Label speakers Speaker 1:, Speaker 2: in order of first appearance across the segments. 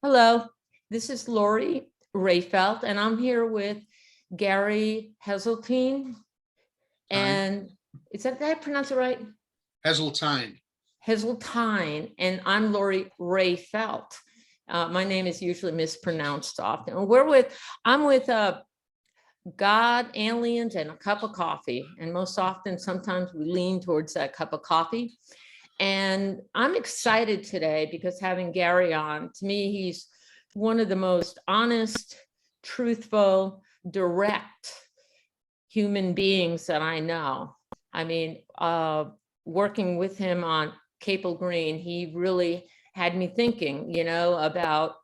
Speaker 1: Hello, this is Lori Rayfelt, and I'm here with Gary Heseltine. And did I pronounce it right?
Speaker 2: Heseltine.
Speaker 1: Heseltine, and I'm Lori Rayfelt. My name is usually mispronounced often. I'm with God, aliens, and a cup of coffee. And most often, sometimes we lean towards that cup of coffee. And I'm excited today because having Gary on, to me, he's one of the most honest, truthful, direct human beings that I know. I mean, working with him on Capel Green, he really had me thinking, about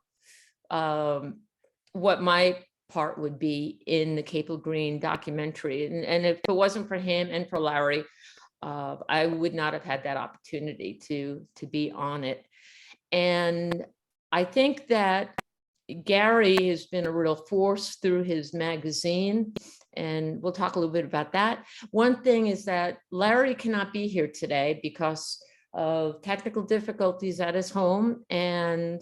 Speaker 1: what my part would be in the Capel Green documentary. And if it wasn't for him and for Larry, I would not have had that opportunity to be on it. And I think that Gary has been a real force through his magazine, and we'll talk a little bit about that. One thing is that Larry cannot be here today because of technical difficulties at his home, and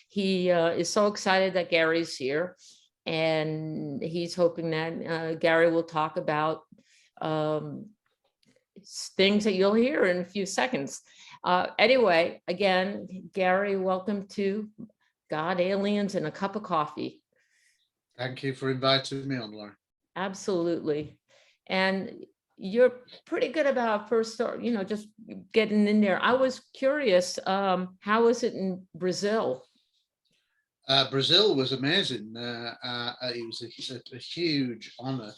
Speaker 1: he is so excited that Gary's here, and he's hoping that Gary will talk about things that you'll hear in a few seconds. Anyway, again, Gary, welcome to God, Aliens, and a Cup of Coffee.
Speaker 2: Thank you for inviting me on, Lauren.
Speaker 1: Absolutely. And you're pretty good about first start, just getting in there. I was curious, how was it in Brazil?
Speaker 2: Brazil was amazing. It was a huge honor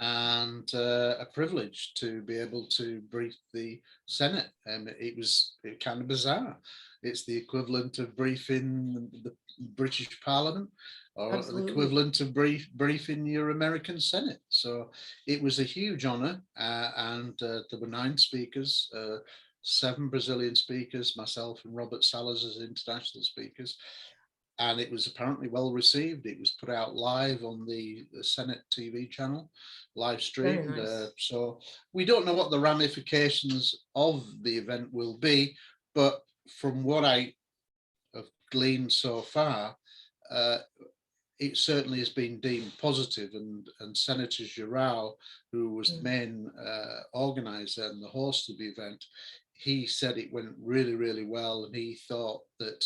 Speaker 2: and a privilege to be able to brief the Senate. It was kind of bizarre. It's the equivalent of briefing the British Parliament, or
Speaker 1: Absolutely.
Speaker 2: the equivalent of briefing your American Senate. So it was a huge honor, and there were 9 speakers, 7 Brazilian speakers, myself and Robert Salas as international speakers. And it was apparently well received. It was put out live on the Senate TV channel, live streamed.
Speaker 1: Nice.
Speaker 2: So we don't know what the ramifications of the event will be, but from what I have gleaned so far, it certainly has been deemed positive. And Senator Giral, who was the main organizer and the host of the event, he said it went really, really well, and he thought that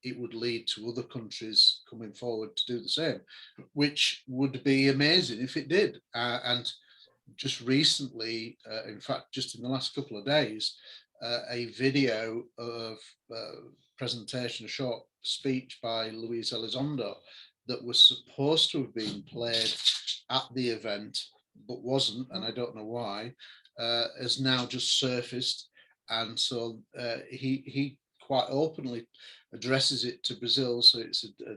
Speaker 2: it would lead to other countries coming forward to do the same, which would be amazing if it did. And just recently, in fact, just in the last couple of days, a video of presentation, a short speech by Luis Elizondo that was supposed to have been played at the event, but wasn't, and I don't know why, has now just surfaced. And so he quite openly addresses it to Brazil. So it's a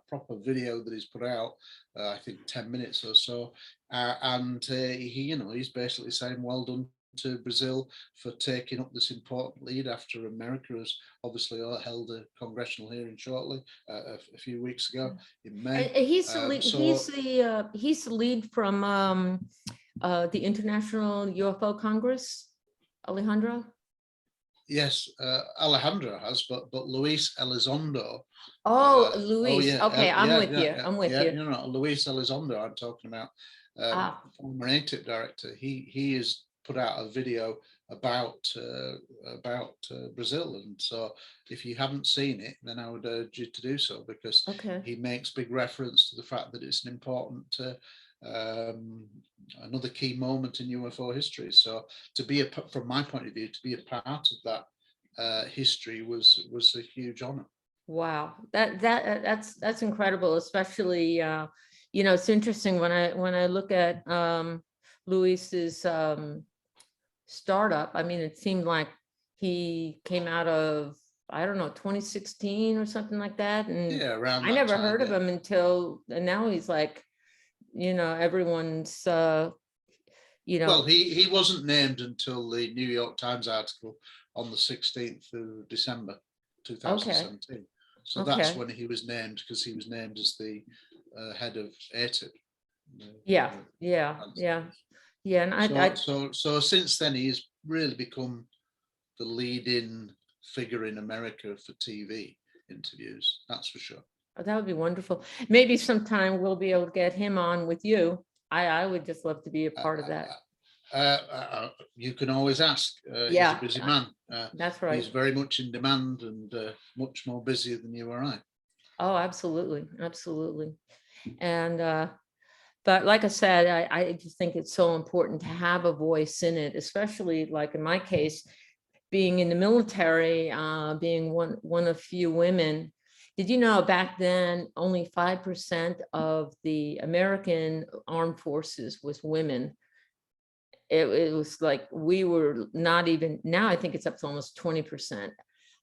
Speaker 2: proper video that he's put out, I think 10 minutes or so. And he's basically saying, well done to Brazil for taking up this important lead after America has obviously held a congressional hearing shortly, a few weeks ago in May.
Speaker 1: He's the lead from the International UFO Congress, Alejandro.
Speaker 2: Yes, Alejandro has, but Luis Elizondo.
Speaker 1: Luis. Yeah, okay, I'm with you. I'm with you.
Speaker 2: Luis Elizondo, I'm talking about, former ATIP director. He has put out a video about Brazil, and so if you haven't seen it, then I would urge you to do so, because he makes big reference to the fact that it's an important another key moment in UFO history. So to be from my point of view, to be a part of that history was a huge honor.
Speaker 1: Wow, that's incredible. Especially, it's interesting when I look at Luis's startup. I mean, it seemed like he came out of, I don't know, 2016 or something like that, and
Speaker 2: around
Speaker 1: I never heard of him until, and now he's like, everyone's,
Speaker 2: Well, he wasn't named until the New York Times article on the 16th of December 2017. So that's when he was named, because he was named as the head of ATIP. And so since then he's really become the leading figure in America for TV. interviews. That's for sure.
Speaker 1: Oh, that would be wonderful. Maybe sometime we'll be able to get him on with you. I would just love to be a part of that.
Speaker 2: You can always ask. He's
Speaker 1: Yeah,
Speaker 2: a busy man.
Speaker 1: That's right.
Speaker 2: He's very much in demand and much more busier than you or I.
Speaker 1: Oh, absolutely, absolutely. And but like I said, I just think it's so important to have a voice in it, especially like in my case, being in the military, being one of few women. Did you know back then only 5% of the American armed forces was women? It was like we were not even, now I think it's up to almost 20%.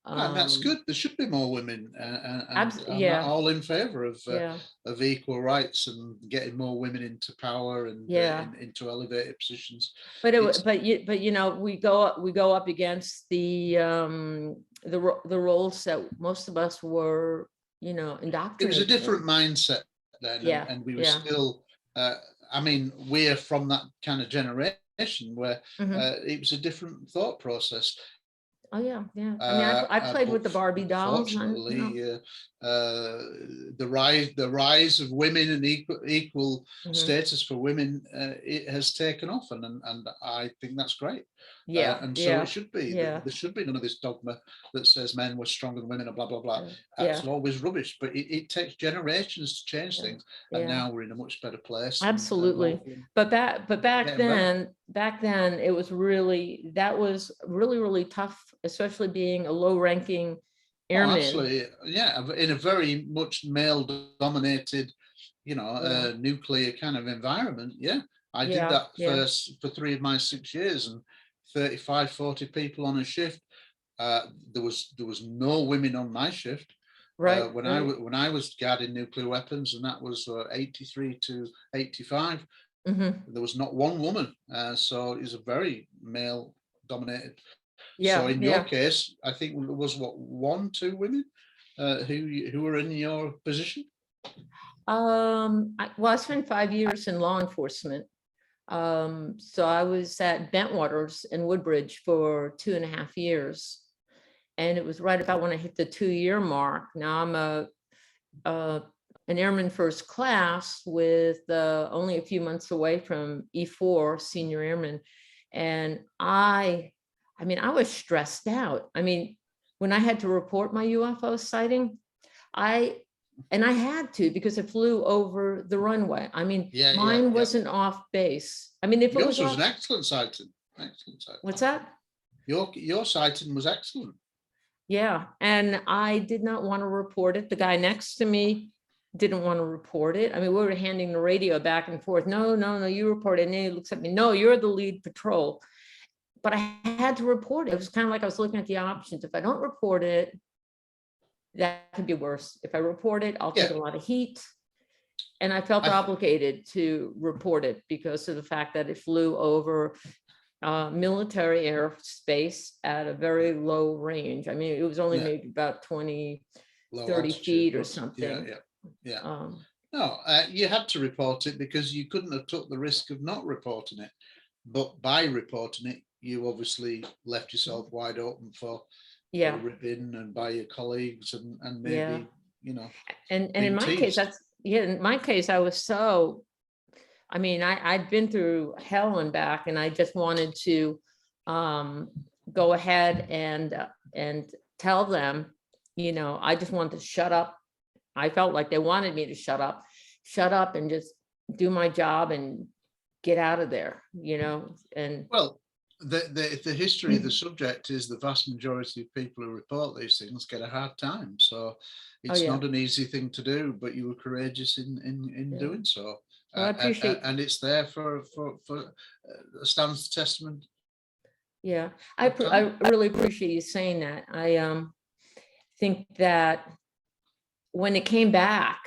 Speaker 2: And that's good. There should be more women, and I'm
Speaker 1: Yeah,
Speaker 2: all in favour
Speaker 1: yeah,
Speaker 2: of equal rights and getting more women into power and
Speaker 1: yeah.
Speaker 2: into elevated positions.
Speaker 1: But
Speaker 2: It's
Speaker 1: but you know, we go up against the roles that most of us were, you know,
Speaker 2: it was a
Speaker 1: indoctrinated
Speaker 2: different
Speaker 1: in.
Speaker 2: mindset then,
Speaker 1: Yeah,
Speaker 2: and we were
Speaker 1: yeah.
Speaker 2: still. I mean, we're from that kind of generation where
Speaker 1: Mhm.
Speaker 2: it was a different thought process.
Speaker 1: Oh yeah, yeah. I mean, I played with
Speaker 2: But
Speaker 1: the Barbie dolls, and you know.
Speaker 2: fortunately, the rise of women and equal
Speaker 1: Mhm.
Speaker 2: status for women, it has taken off, and I think that's great.
Speaker 1: Yeah,
Speaker 2: And so it
Speaker 1: yeah,
Speaker 2: should be.
Speaker 1: yeah,
Speaker 2: There should be none of this dogma that says men were stronger than women and blah blah blah.
Speaker 1: yeah,
Speaker 2: That's always rubbish. But it takes generations to change
Speaker 1: yeah,
Speaker 2: things, and
Speaker 1: yeah.
Speaker 2: now we're in a much better place. And
Speaker 1: Absolutely.
Speaker 2: hopefully
Speaker 1: But
Speaker 2: getting better.
Speaker 1: back then it was really, that was really, really tough, especially being a low ranking
Speaker 2: Oh,
Speaker 1: airman.
Speaker 2: absolutely. Yeah, in a very much male-dominated,
Speaker 1: Yeah,
Speaker 2: nuclear kind of environment. Yeah, I did
Speaker 1: yeah,
Speaker 2: that
Speaker 1: yeah,
Speaker 2: for 3 of my 6 years, and 35, 40 people on a shift. There was no women on my shift.
Speaker 1: right,
Speaker 2: When I was guarding nuclear weapons, and that was 83 to 85.
Speaker 1: hmm,
Speaker 2: There was not one woman. So it was a very male-dominated. So
Speaker 1: yeah,
Speaker 2: in your
Speaker 1: yeah.
Speaker 2: case, I think it was what, 1, 2 women who were in your position.
Speaker 1: Well, I spent 5 years in law enforcement. So I was at Bentwaters in Woodbridge for 2.5 years. And it was right about when I hit the 2 year mark. Now I'm uh, an airman first class with only a few months away from E4 senior airman. And I mean, I was stressed out. I mean, when I had to report my UFO sighting, I, and I had to because it flew over the runway. I mean,
Speaker 2: Yeah, yeah,
Speaker 1: mine
Speaker 2: yeah.
Speaker 1: wasn't off base. I mean, if it was
Speaker 2: Yours was
Speaker 1: off,
Speaker 2: an excellent sighting. Excellent sighting.
Speaker 1: what's that?
Speaker 2: Your sighting was excellent.
Speaker 1: Yeah, and I did not want to report it. The guy next to me didn't want to report it. I mean, we were handing the radio back and forth. No, no, no, you report it. And then he looks at me. No, you're the lead patrol. But I had to report it. It was kind of like I was looking at the options. If I don't report it, that could be worse. If I report it, I'll take
Speaker 2: Yeah,
Speaker 1: a lot of heat. And I felt
Speaker 2: I th-
Speaker 1: obligated to report it because of the fact that it flew over military airspace at a very low range. I mean, it was only
Speaker 2: yeah,
Speaker 1: maybe about 20,
Speaker 2: low
Speaker 1: 30
Speaker 2: altitude.
Speaker 1: feet or
Speaker 2: Yeah,
Speaker 1: something.
Speaker 2: yeah, yeah.
Speaker 1: Um,
Speaker 2: No, you had to report it because you couldn't have took the risk of not reporting it. But by reporting it, you obviously left yourself wide open for
Speaker 1: yeah,
Speaker 2: ribbing and by your colleagues and
Speaker 1: yeah.
Speaker 2: maybe,
Speaker 1: And in
Speaker 2: being
Speaker 1: my case,
Speaker 2: teased.
Speaker 1: in my case, I was so, I mean, I'd been through hell and back, and I just wanted to um, go ahead and tell them, you know, I just wanted to shut up. I felt like they wanted me to shut up and just do my job and get out of there, you know, and
Speaker 2: Well, the history of the subject is the vast majority of people who report these things get a hard time. So
Speaker 1: oh
Speaker 2: it's
Speaker 1: yeah,
Speaker 2: not an easy thing to do, but you were courageous in
Speaker 1: yeah.
Speaker 2: doing so.
Speaker 1: Well, I appreciate,
Speaker 2: And it's there for stands the testament
Speaker 1: yeah,
Speaker 2: of
Speaker 1: I
Speaker 2: time.
Speaker 1: really appreciate you saying that. I think that when it came back,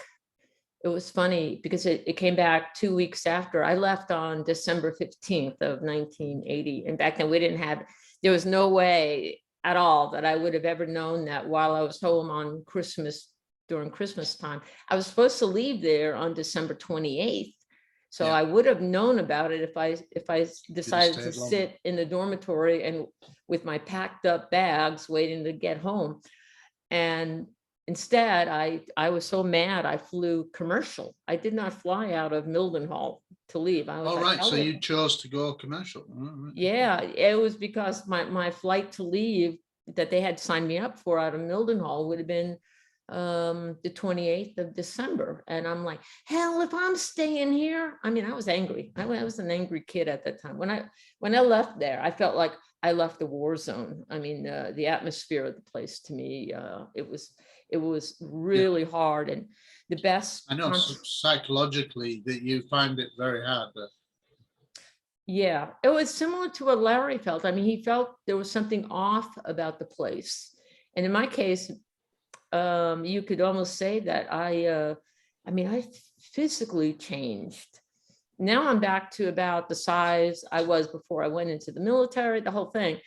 Speaker 1: it was funny because it came back 2 weeks after I left on December 15th of 1980. And back then we didn't have, there was no way at all that I would have ever known that while I was home on Christmas, during Christmas time. I was supposed to leave there on December 28th. So
Speaker 2: Yeah,
Speaker 1: I would have known about it if I
Speaker 2: should have
Speaker 1: decided to
Speaker 2: stayed longer.
Speaker 1: sit in the dormitory and with my packed up bags waiting to get home. And instead, I was so mad, I flew commercial. I did not fly out of Mildenhall to leave. I was
Speaker 2: All
Speaker 1: like,
Speaker 2: right, so
Speaker 1: "Hell
Speaker 2: you
Speaker 1: with-"
Speaker 2: chose to go commercial. All right.
Speaker 1: Yeah, it was because my flight to leave that they had signed me up for out of Mildenhall would have been the 28th of December. And I'm like, hell, if I'm staying here. I mean, I was angry. I was an angry kid at that time. When I left there, I felt like I left a war zone. I mean, the atmosphere of the place to me, it was
Speaker 2: Yeah,
Speaker 1: really hard. And the best
Speaker 2: I know psychologically that you find it very hard.
Speaker 1: Yeah, it was similar to what Larry felt. I mean, he felt there was something off about the place. And in my case, you could almost say that I mean, I physically changed. Now I'm back to about the size I was before I went into the military, the whole thing,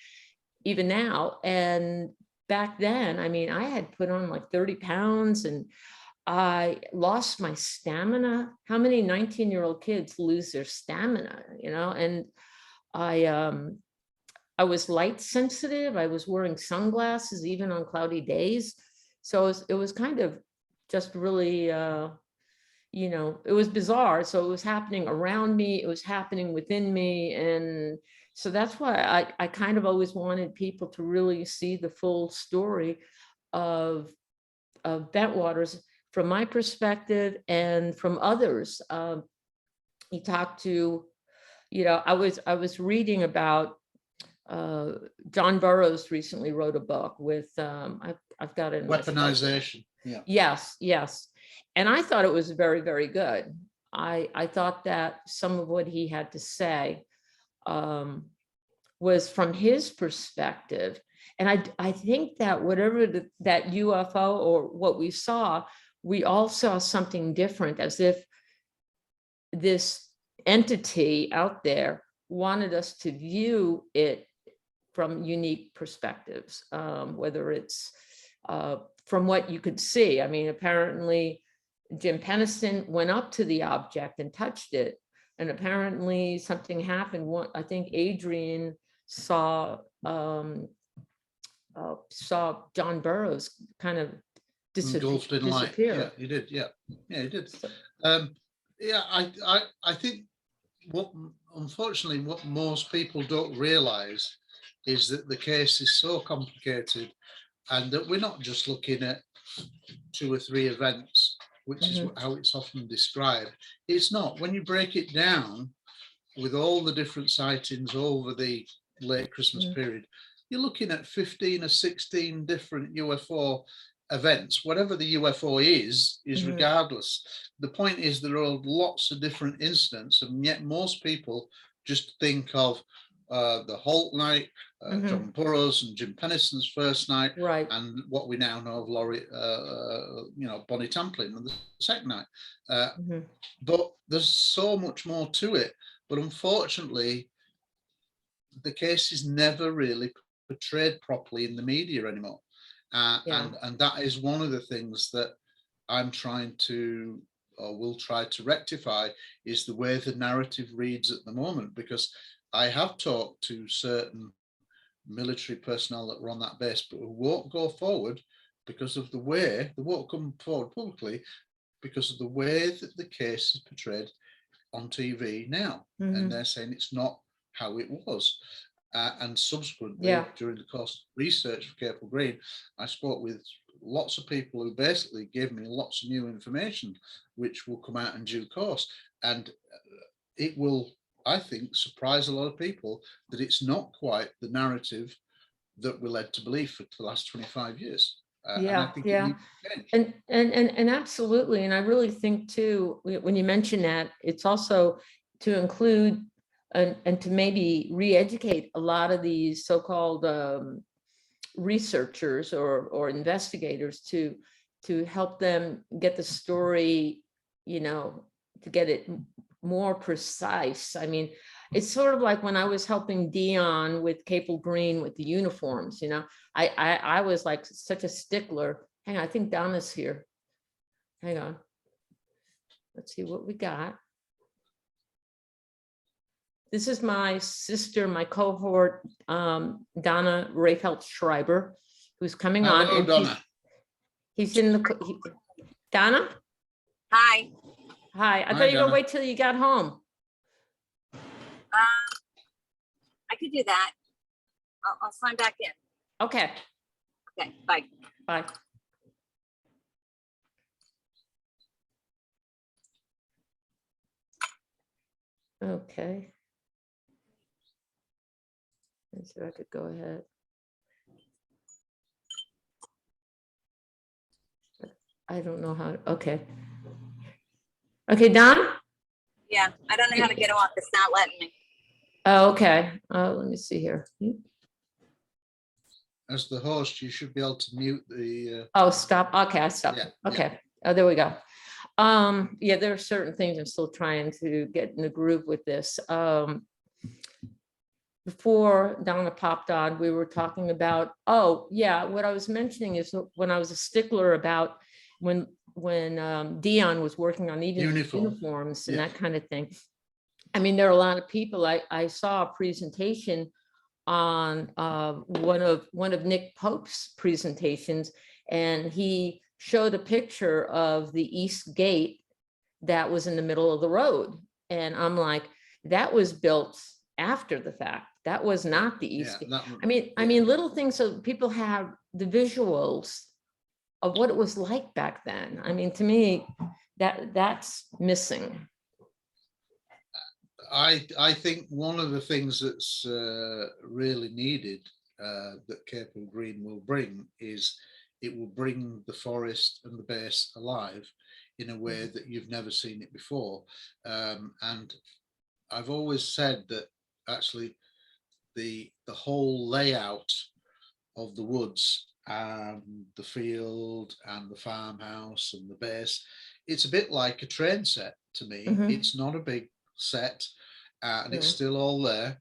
Speaker 1: even now. And back then, I mean, I had put on like 30 pounds and I lost my stamina. How many 19-year-old kids lose their stamina, And I was light sensitive. I was wearing sunglasses even on cloudy days. So it was kind of just really, it was bizarre. So it was happening around me. It was happening within me. And so that's why I kind of always wanted people to really see the full story of Bentwaters from my perspective and from others. He talked to, I was reading about John Burroughs recently wrote a book with I've got it.
Speaker 2: Weaponization. Yeah.
Speaker 1: Yes. And I thought it was very, very good. I thought that some of what he had to say was from his perspective. And I think that whatever that UFO or what we saw, we all saw something different, as if this entity out there wanted us to view it from unique perspectives, whether it's from what you could see. I mean, apparently Jim Penniston went up to the object and touched it. And apparently something happened. I think Adrian saw John Burroughs kind of
Speaker 2: Engulfed in light.
Speaker 1: disappear.
Speaker 2: Yeah, he did. Yeah, he did.
Speaker 1: So,
Speaker 2: yeah, I think unfortunately what most people don't realize is that the case is so complicated, and that we're not just looking at 2 or 3 events, which is how it's often described. It's not. When you break it down with all the different sightings over the late Christmas period, you're looking at 15 or 16 different UFO events. Whatever the UFO is regardless. The point is there are lots of different incidents, and yet most people just think of the Holt night, John Burroughs and Jim Penniston's first night,
Speaker 1: right.
Speaker 2: and what we now know of Laurie, Bonnie Tamplin and the second night. But there's so much more to it. But unfortunately, the case is never really portrayed properly in the media anymore. And that is one of the things that I'm trying to, or will try to rectify, is the way the narrative reads at the moment. Because I have talked to certain military personnel that were on that base, but who won't go forward because of the way, they won't come forward publicly because of the way that the case is portrayed on TV now. And they're saying it's not how it was. And subsequently, during the course of research for Capel Green, I spoke with lots of people who basically gave me lots of new information, which will come out in due course. And it will, I think, surprise a lot of people that it's not quite the narrative that we're led to believe for the last 25 years. And I think it needs to change.
Speaker 1: And absolutely. And I really think too, when you mention that, it's also to include and to maybe re-educate a lot of these so-called researchers or investigators to help them get the story, to get it more precise. I mean, it's sort of like when I was helping Dion with Capel Green with the uniforms, I was like such a stickler. Hang on, I think Donna's here. Hang on. Let's see what we got. This is my sister, my cohort, Donna Rayfeld Schreiber, who's coming on.
Speaker 2: Hello, Donna.
Speaker 1: He's in the, Donna?
Speaker 3: Hi.
Speaker 1: Hi, I
Speaker 2: Hi,
Speaker 1: thought you were
Speaker 2: Donna.
Speaker 1: gonna wait till you got home.
Speaker 3: I could do that. I'll sign back in.
Speaker 1: Okay,
Speaker 3: Okay, bye.
Speaker 1: bye. Okay. Let's see if I could go ahead. I don't know how, okay. Okay, Don?
Speaker 3: Yeah, I don't know how to get off. It's not letting me.
Speaker 1: Oh, okay, let me see here.
Speaker 2: As the host, you should be able to mute the.
Speaker 1: Oh, stop, okay, I stopped,
Speaker 2: Yeah,
Speaker 1: okay, oh, there we go. Yeah, there are certain things I'm still trying to get in the groove with this. Before Donna popped on, we were talking about, oh, yeah, what I was mentioning is when I was a stickler about when Dion was working on even uniforms and
Speaker 2: Yeah.
Speaker 1: that kind of thing. I mean, there are a lot of people, I saw a presentation on one of Nick Pope's presentations, and he showed a picture of the East Gate that was in the middle of the road. And I'm like, that was built after the fact. That was not the East Gate. I mean, little things so people have the visuals of what it was like back then. I mean, to me, that's missing.
Speaker 2: I think one of the things that's really needed that Capel Green will bring is it will bring the forest and the base alive in a way that you've never seen it before. And I've always said that actually the whole layout of the woods and the field and the farmhouse and the base, it's a bit like a train set to me. It's not a big set and it's still all there,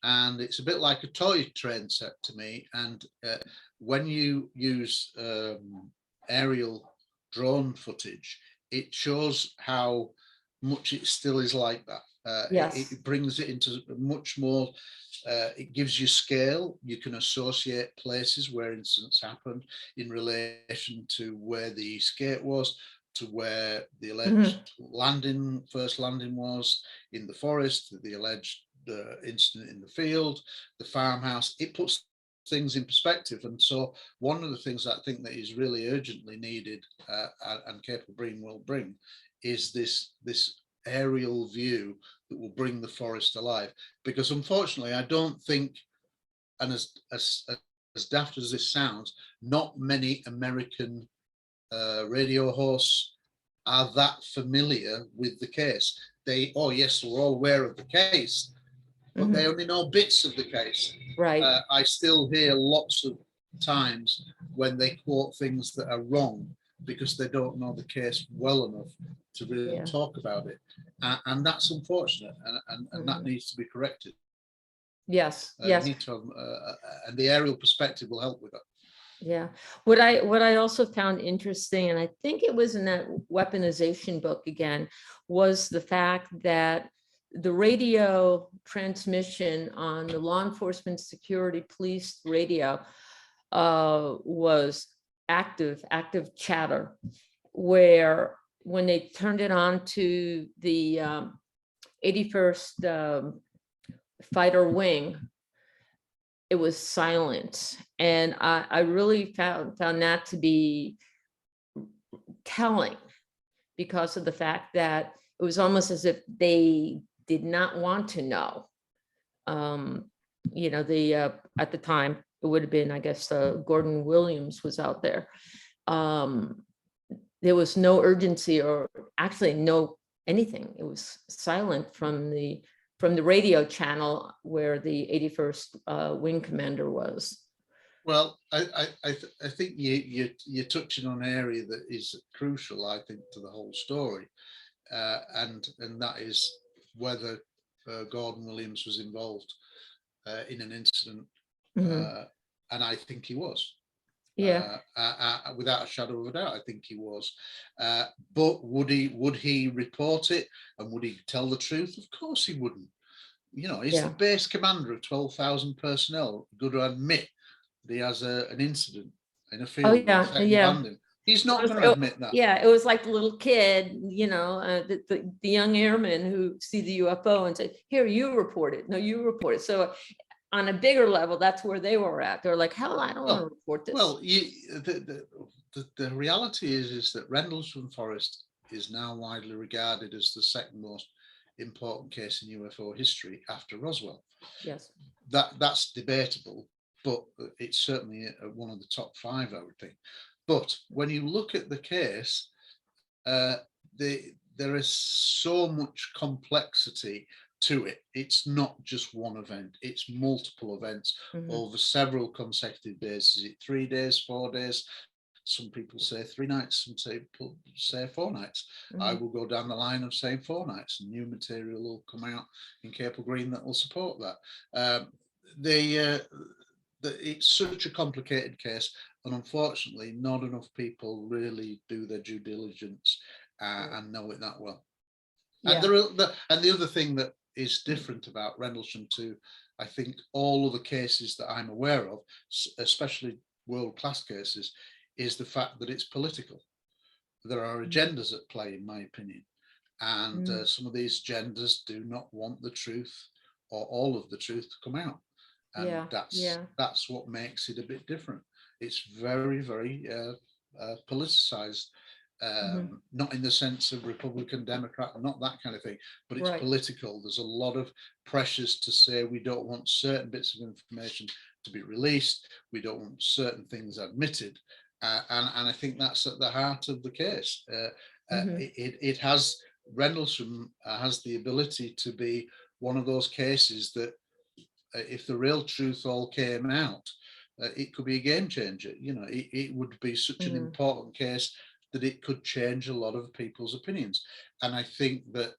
Speaker 2: and it's a bit like a toy train set to me. And when you use aerial drone footage, it shows how much it still is like that.
Speaker 1: Yes.
Speaker 2: It brings it into much more, it gives you scale. You can associate places where incidents happened in relation to where the East Gate was, to where the alleged first landing was in the forest, the alleged incident in the field, the farmhouse. It puts things in perspective. And so one of the things I think that is really urgently needed and Capel Green will bring is this aerial view that will bring the forest alive. Because unfortunately, I don't think, and as daft as this sounds, not many American radio hosts are that familiar with the case. Oh yes, we're all aware of the case, but they only know bits of the case.
Speaker 1: Right.
Speaker 2: I still hear lots of times when they quote things that are wrong because they don't know the case well enough to really talk about it. And that's unfortunate, and that needs to be corrected.
Speaker 1: Yes,
Speaker 2: You
Speaker 1: yes.
Speaker 2: need to have, and the aerial perspective will help with that.
Speaker 1: Yeah. What I also found interesting, and I think it was in that weaponization book again, was the fact that the radio transmission on the law enforcement security police radio was active chatter, where when they turned it on to the 81st Fighter Wing, it was silent. And I really found that to be telling, because of the fact that it was almost as if they did not want to know. You know, at the time, it would have been, I guess, Gordon Williams was out there. There was no urgency, or actually no anything. It was silent from the radio channel where the 81st Wing Commander was.
Speaker 2: Well, I think you're touching on an area that is crucial, I think, to the whole story, and that is whether Gordon Williams was involved in an incident, and I think he was.
Speaker 1: Yeah.
Speaker 2: Without a shadow of a doubt, I think he was. But would he report it, and would he tell the truth? Of course he wouldn't. You know, he's the base commander of 12,000 personnel. Good to admit that he has an incident in a field.
Speaker 1: Oh, yeah.
Speaker 2: Landing. He's not
Speaker 1: It was-
Speaker 2: going to admit that.
Speaker 1: Yeah, it was like the little kid, the young airmen who see the UFO and say, here, you report it. No, you report it. So on a bigger level, that's where they were at. They're like, hell, I don't want to report this.
Speaker 2: Well, the reality is that Rendlesham Forest is now widely regarded as the second most important case in UFO history after Roswell.
Speaker 1: Yes.
Speaker 2: That's debatable, but it's certainly one of the top 5, I would think. But when you look at the case, there is so much complexity to it. It's not just one event, it's multiple events over several consecutive days. Is it 3 days, 4 days? Some people say 3 nights, some people say 4 nights. I will go down the line of saying 4 nights, and new material will come out in Capel Green that will support that. It's such a complicated case, and unfortunately, not enough people really do their due diligence and know it that well.
Speaker 1: Yeah.
Speaker 2: And the other thing that is different about Rendlesham to, I think, all other cases that I'm aware of, especially world-class cases, is the fact that it's political. There are agendas at play, in my opinion, and some of these agendas do not want the truth or all of the truth to come out, and that's what makes it a bit different. It's very, very politicized. Not in the sense of Republican, Democrat, not that kind of thing, but it's political. There's a lot of pressures to say we don't want certain bits of information to be released, we don't want certain things admitted, and I think that's at the heart of the case. It has, Rendlesham has the ability to be one of those cases that if the real truth all came out, it could be a game changer. It would be such an important case that it could change a lot of people's opinions. And I think that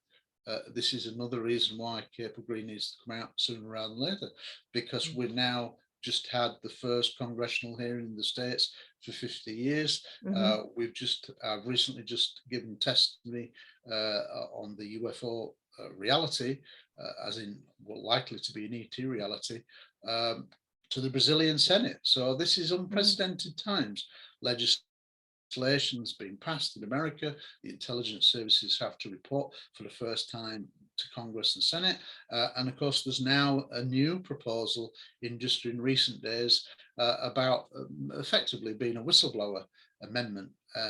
Speaker 2: this is another reason why Capel Green needs to come out sooner rather than later, because we've now just had the first congressional hearing in the States for 50 years. I've recently just given testimony on the UFO reality, as in what likely to be an ET reality, to the Brazilian Senate. So this is unprecedented times. Legislation's being passed in America. The intelligence services have to report for the first time to Congress and Senate. And of course, there's now a new proposal in recent days about effectively being a whistleblower amendment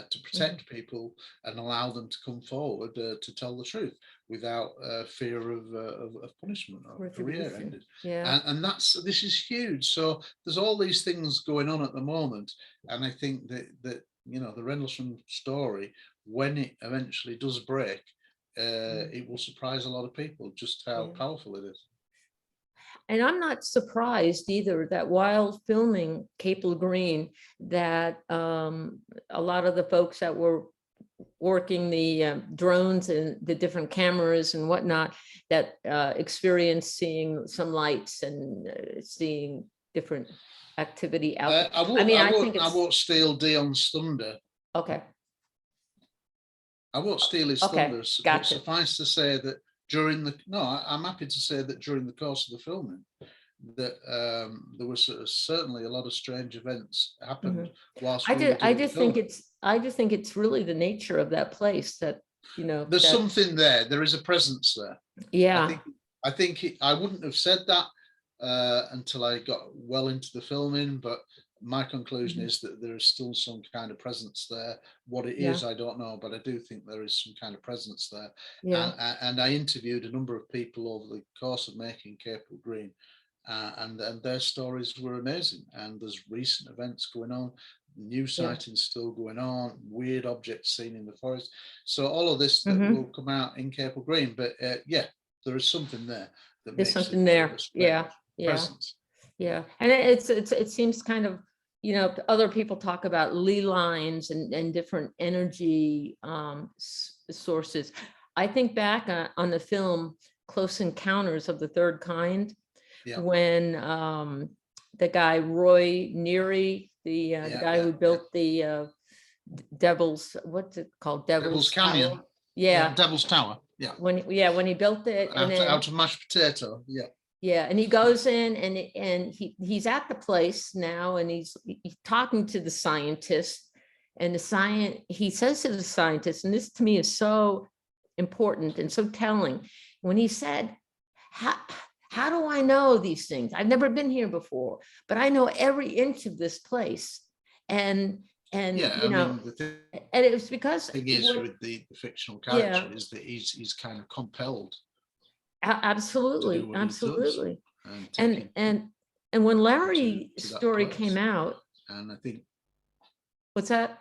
Speaker 2: to protect people and allow them to come forward to tell the truth without fear of punishment or career ended. And this is huge. So there's all these things going on at the moment, and I think that the Rendlesham story, when it eventually does break, it will surprise a lot of people just how powerful it is.
Speaker 1: And I'm not surprised either that while filming Capel Green, that a lot of the folks that were working the drones and the different cameras and whatnot, that experienced seeing some lights and seeing different activity out there.
Speaker 2: I won't steal Dion's thunder.
Speaker 1: Okay.
Speaker 2: I won't steal his thunder.
Speaker 1: Gotcha.
Speaker 2: Suffice to say that I'm happy to say that during the course of the filming, that there was certainly a lot of strange events happened whilst
Speaker 1: I just think it's really the nature of that place that
Speaker 2: there's something there. There is a presence there.
Speaker 1: Yeah.
Speaker 2: I wouldn't have said that until I got well into the filming, but my conclusion is that there is still some kind of presence there. What it is, I don't know, but I do think there is some kind of presence there. And I interviewed a number of people over the course of making Capel Green, and their stories were amazing. And there's recent events going on, new sightings still going on, weird objects seen in the forest. So all of this that will come out in Capel Green, but there is something there.
Speaker 1: There's something there.
Speaker 2: Presence.
Speaker 1: And it seems kind of, other people talk about ley lines and different energy sources. I think back on the film Close Encounters of the Third Kind, when the guy Roy Neary, the guy who built the Devil's, what's it called? Devil's
Speaker 2: Canyon. Devil's Tower.
Speaker 1: When he built it,
Speaker 2: out of mashed potato.
Speaker 1: And he goes in and he's at the place now, and he's talking to the scientist, And he says to the scientist, and this to me is so important and so telling, when he said, how do I know these things? I've never been here before, but I know every inch of this place. And
Speaker 2: Yeah,
Speaker 1: you
Speaker 2: I
Speaker 1: know,
Speaker 2: mean, the
Speaker 1: and it was because
Speaker 2: thing is with the fictional
Speaker 1: Yeah.
Speaker 2: character is that he's kind of compelled
Speaker 1: absolutely,
Speaker 2: what he does.
Speaker 1: absolutely.
Speaker 2: and
Speaker 1: And
Speaker 2: taking
Speaker 1: and when Larry's
Speaker 2: to that
Speaker 1: story
Speaker 2: place.
Speaker 1: came out,
Speaker 2: And I think,
Speaker 1: what's that?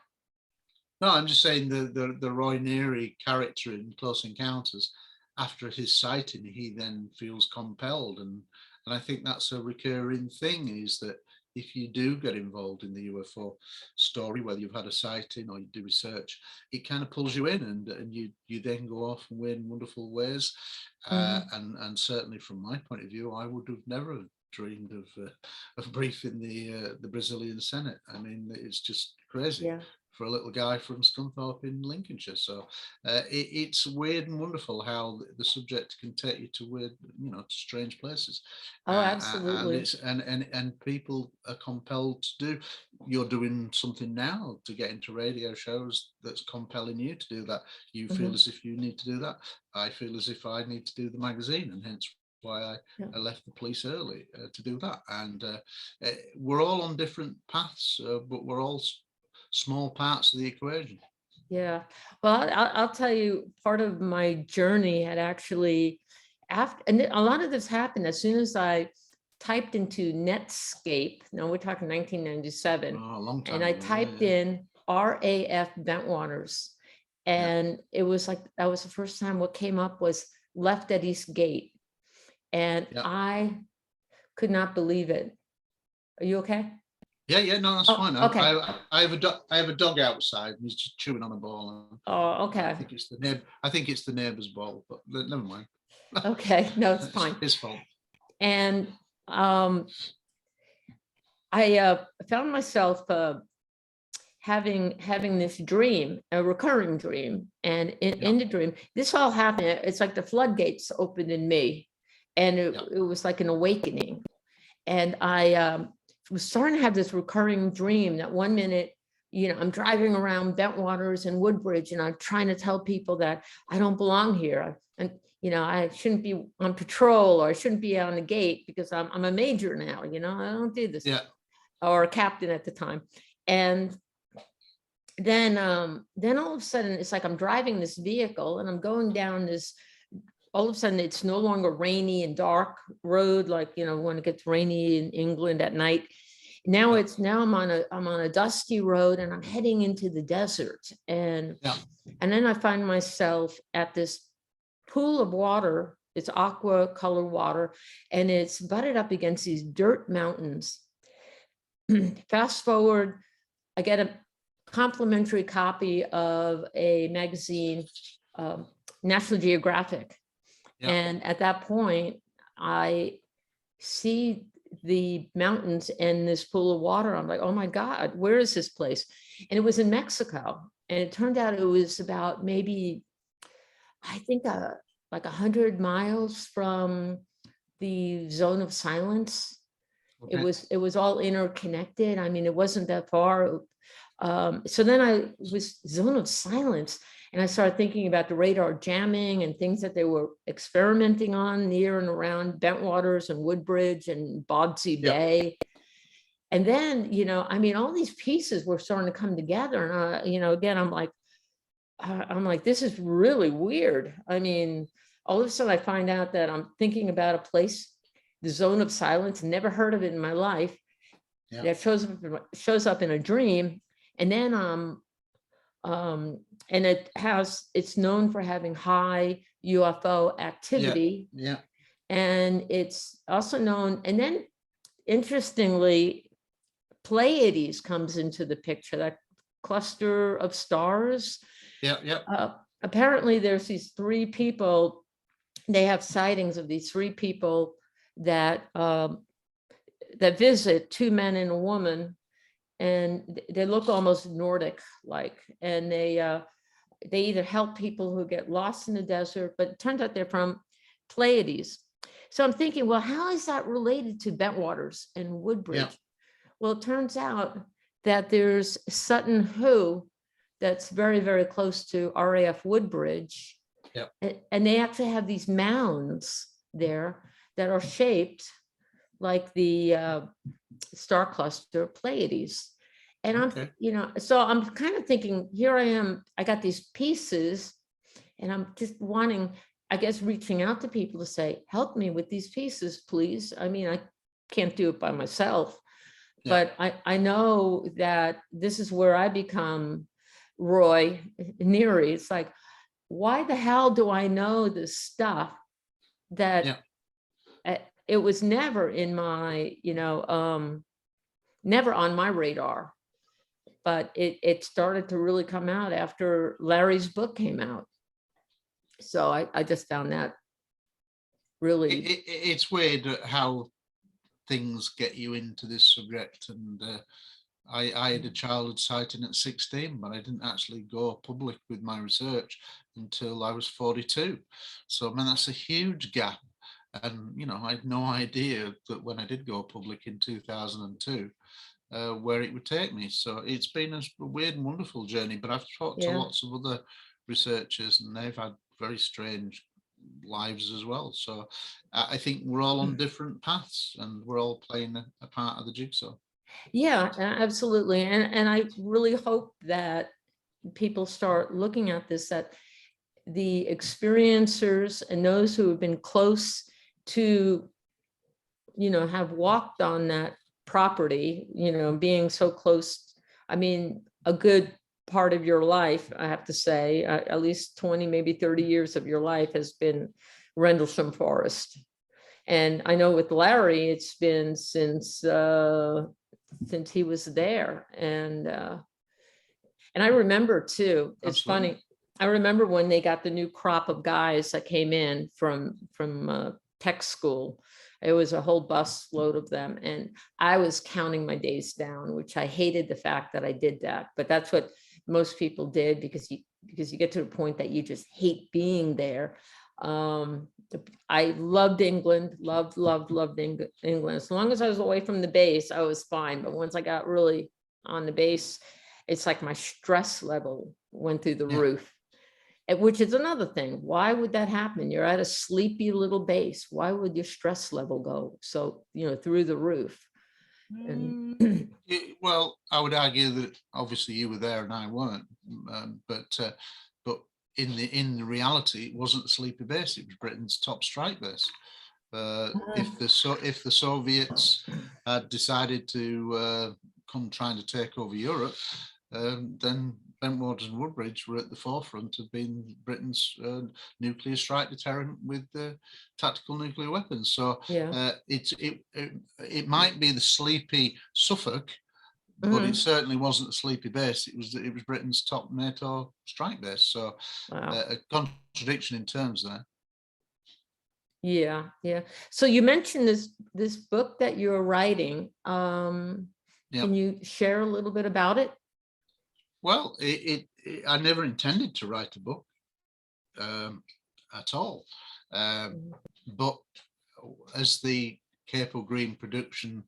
Speaker 2: no, I'm just saying the Roy Neary character in Close Encounters, after his sighting, he then feels compelled, and I think that's a recurring thing, is that if you do get involved in the UFO story, whether you've had a sighting or you do research, it kind of pulls you in, and you then go off and in wonderful ways. And certainly from my point of view, I would have never dreamed of briefing the Brazilian Senate. I mean, it's just crazy.
Speaker 1: Yeah.
Speaker 2: For a little guy from Scunthorpe in Lincolnshire. So it's weird and wonderful how the subject can take you to weird, to strange places.
Speaker 1: Oh, absolutely.
Speaker 2: And people are compelled to do. You're doing something now to get into radio shows that's compelling you to do that. You feel as if you need to do that. I feel as if I need to do the magazine, and hence why I left the police early to do that. And we're all on different paths, but we're all small parts of the equation.
Speaker 1: Yeah. Well, I'll tell you, part of my journey had actually, and a lot of this happened as soon as I typed into Netscape. Now we're talking 1997.
Speaker 2: A long time
Speaker 1: and I
Speaker 2: ago,
Speaker 1: typed in RAF Bentwaters. And it was like, that was the first time what came up was Left at East Gate. And I could not believe it. Are you okay?
Speaker 2: Yeah, no, that's fine.
Speaker 1: Okay.
Speaker 2: I have a dog outside, and he's just chewing on a ball.
Speaker 1: Oh, okay.
Speaker 2: I think it's the neighbor's ball, but never mind.
Speaker 1: Okay, no, it's fine.
Speaker 2: His fault.
Speaker 1: And I found myself having this dream, a recurring dream, and in the dream, this all happened. It's like the floodgates opened in me, and it was like an awakening. And I was starting to have this recurring dream that one minute, I'm driving around Bentwaters and Woodbridge, and I'm trying to tell people that I don't belong here. And, I shouldn't be on patrol, or I shouldn't be on the gate because I'm a major now, I don't do this. Or a captain at the time. And then all of a sudden, it's like I'm driving this vehicle and I'm going down this, all of a sudden it's no longer rainy and dark road, like, when it gets rainy in England at night. Now I'm on a dusty road, and I'm heading into the desert. And then I find myself at this pool of water. It's aqua colored water, and it's butted up against these dirt mountains. Fast forward, I get a complimentary copy of a magazine, National Geographic. And at that point, I see the mountains and this pool of water. I'm like, oh my God, where is this place? And it was in Mexico. And it turned out it was about maybe, I think like 100 miles from the zone of silence. Okay. It was all interconnected. I mean, it wasn't that far. So then I was zone of silence, and I started thinking about the radar jamming and things that they were experimenting on near and around Bentwaters and Woodbridge and Bodsey Bay. And then, all these pieces were starting to come together. And, again, I'm like, this is really weird. I mean, all of a sudden I find out that I'm thinking about a place, the zone of silence, never heard of it in my life. That shows up in a dream. And then and it's known for having high UFO activity. And it's also known, and then interestingly, Pleiades comes into the picture, that cluster of stars. Apparently there's these three people, they have sightings of these three people that visit, two men and a woman, and they look almost Nordic like, and they either help people who get lost in the desert, but it turns out they're from Pleiades. So I'm thinking, well, how is that related to Bentwaters and Woodbridge? Well, it turns out that there's Sutton Hoo that's very, very close to RAF Woodbridge.
Speaker 2: Yep.
Speaker 1: And they actually have these mounds there that are shaped like the star cluster Pleiades. And I'm,
Speaker 2: Okay.
Speaker 1: so I'm kind of thinking, here I am, I got these pieces, and I'm just wanting, I guess, reaching out to people to say, help me with these pieces, please. I mean, I can't do it by myself,
Speaker 2: Yeah.
Speaker 1: but I know that this is where I become Roy Neary. It's like, why the hell do I know this stuff that it was never in my, never on my radar, but it started to really come out after Larry's book came out. So I just found that really,
Speaker 2: It's weird how things get you into this subject. And I had a childhood sighting at 16, but I didn't actually go public with my research until I was 42. So, I mean, that's a huge gap. And, I had no idea that when I did go public in 2002, where it would take me. So it's been a weird and wonderful journey, but I've talked to lots of other researchers, and they've had very strange lives as well. So I think we're all on different paths, and we're all playing a part of the jigsaw.
Speaker 1: yeah, absolutely. And I really hope that people start looking at this, that the experiencers and those who have been close to, have walked on that property, being so close. I mean, a good part of your life, I have to say, at least 20, maybe 30 years of your life has been Rendlesham Forest. And I know with Larry, it's been since he was there. And I remember too, it's
Speaker 2: Absolutely.
Speaker 1: funny. I remember when they got the new crop of guys that came in from tech school. It was a whole bus load of them. And I was counting my days down, which I hated the fact that I did that. But that's what most people did, because you get to the point that you just hate being there. I loved England, loved England. As long as I was away from the base, I was fine. But once I got really on the base, it's like my stress level went through the roof. Which is another thing. Why would that happen? You're at a sleepy little base. Why would your stress level go so, through the roof? And
Speaker 2: Well, I would argue that obviously you were there and I weren't, but in the reality, it wasn't a sleepy base. It was Britain's top strike base. If the Soviets had decided to come trying to take over Europe, then Bentwaters and Woodbridge were at the forefront of being Britain's nuclear strike deterrent with tactical nuclear weapons. So it might be the sleepy Suffolk, but it certainly wasn't a sleepy base. It was Britain's top NATO strike base. So a contradiction in terms there.
Speaker 1: Yeah. So you mentioned this book that you're writing. Can you share a little bit about it?
Speaker 2: Well, I never intended to write a book at all. But as the Capel Green production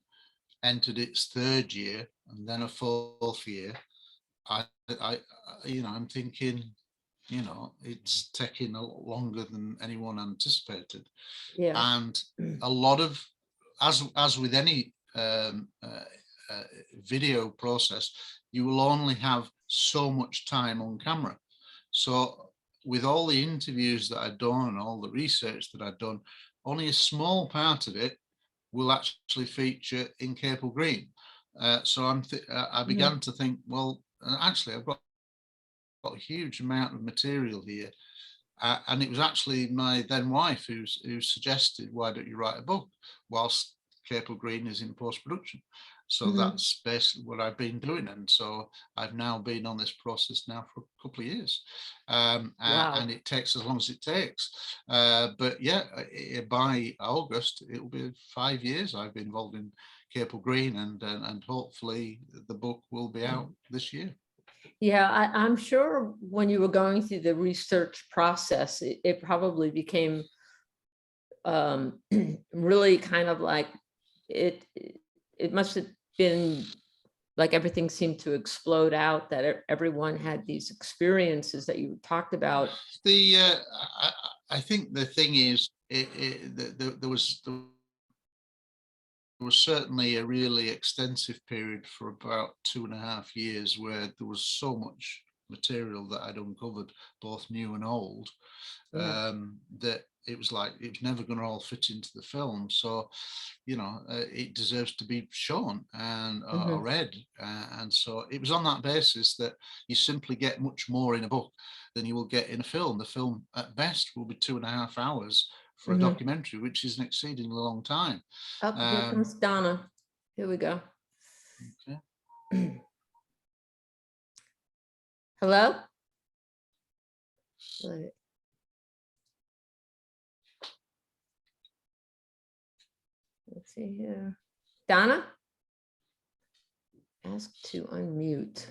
Speaker 2: entered its third year and then a fourth year, I'm thinking, it's taking a lot longer than anyone anticipated. And a lot of, as with any video process, you will only have so much time on camera. So with all the interviews that I've done and all the research that I've done, only a small part of it will actually feature in Capel Green. So I began to think, well, actually I've got a huge amount of material here. And it was actually my then wife who suggested, why don't you write a book whilst Capel Green is in post-production? So that's basically what I've been doing. And so I've now been on this process now for a couple of years. And it takes as long as it takes. But yeah, by August, it will be 5 years I've been involved in Capel Green, and hopefully the book will be out this year.
Speaker 1: Yeah, I'm sure when you were going through the research process, it probably became really kind of like it must have been like everything seemed to explode out, that everyone had these experiences that you talked about.
Speaker 2: I think the thing is, there was certainly a really extensive period for about 2.5 years where there was so much material that I'd uncovered, both new and old,
Speaker 1: Yeah.
Speaker 2: that it was like it was never going to all fit into the film. So, it deserves to be shown and
Speaker 1: Mhm.
Speaker 2: read. And so it was on that basis that you simply get much more in a book than you will get in a film. The film, at best, will be 2.5 hours for a
Speaker 1: Mhm.
Speaker 2: documentary, which is an exceedingly long time.
Speaker 1: Oh, here comes Donna. Here we go.
Speaker 2: Okay.
Speaker 1: Hello? Let's see here. Donna? Ask to unmute.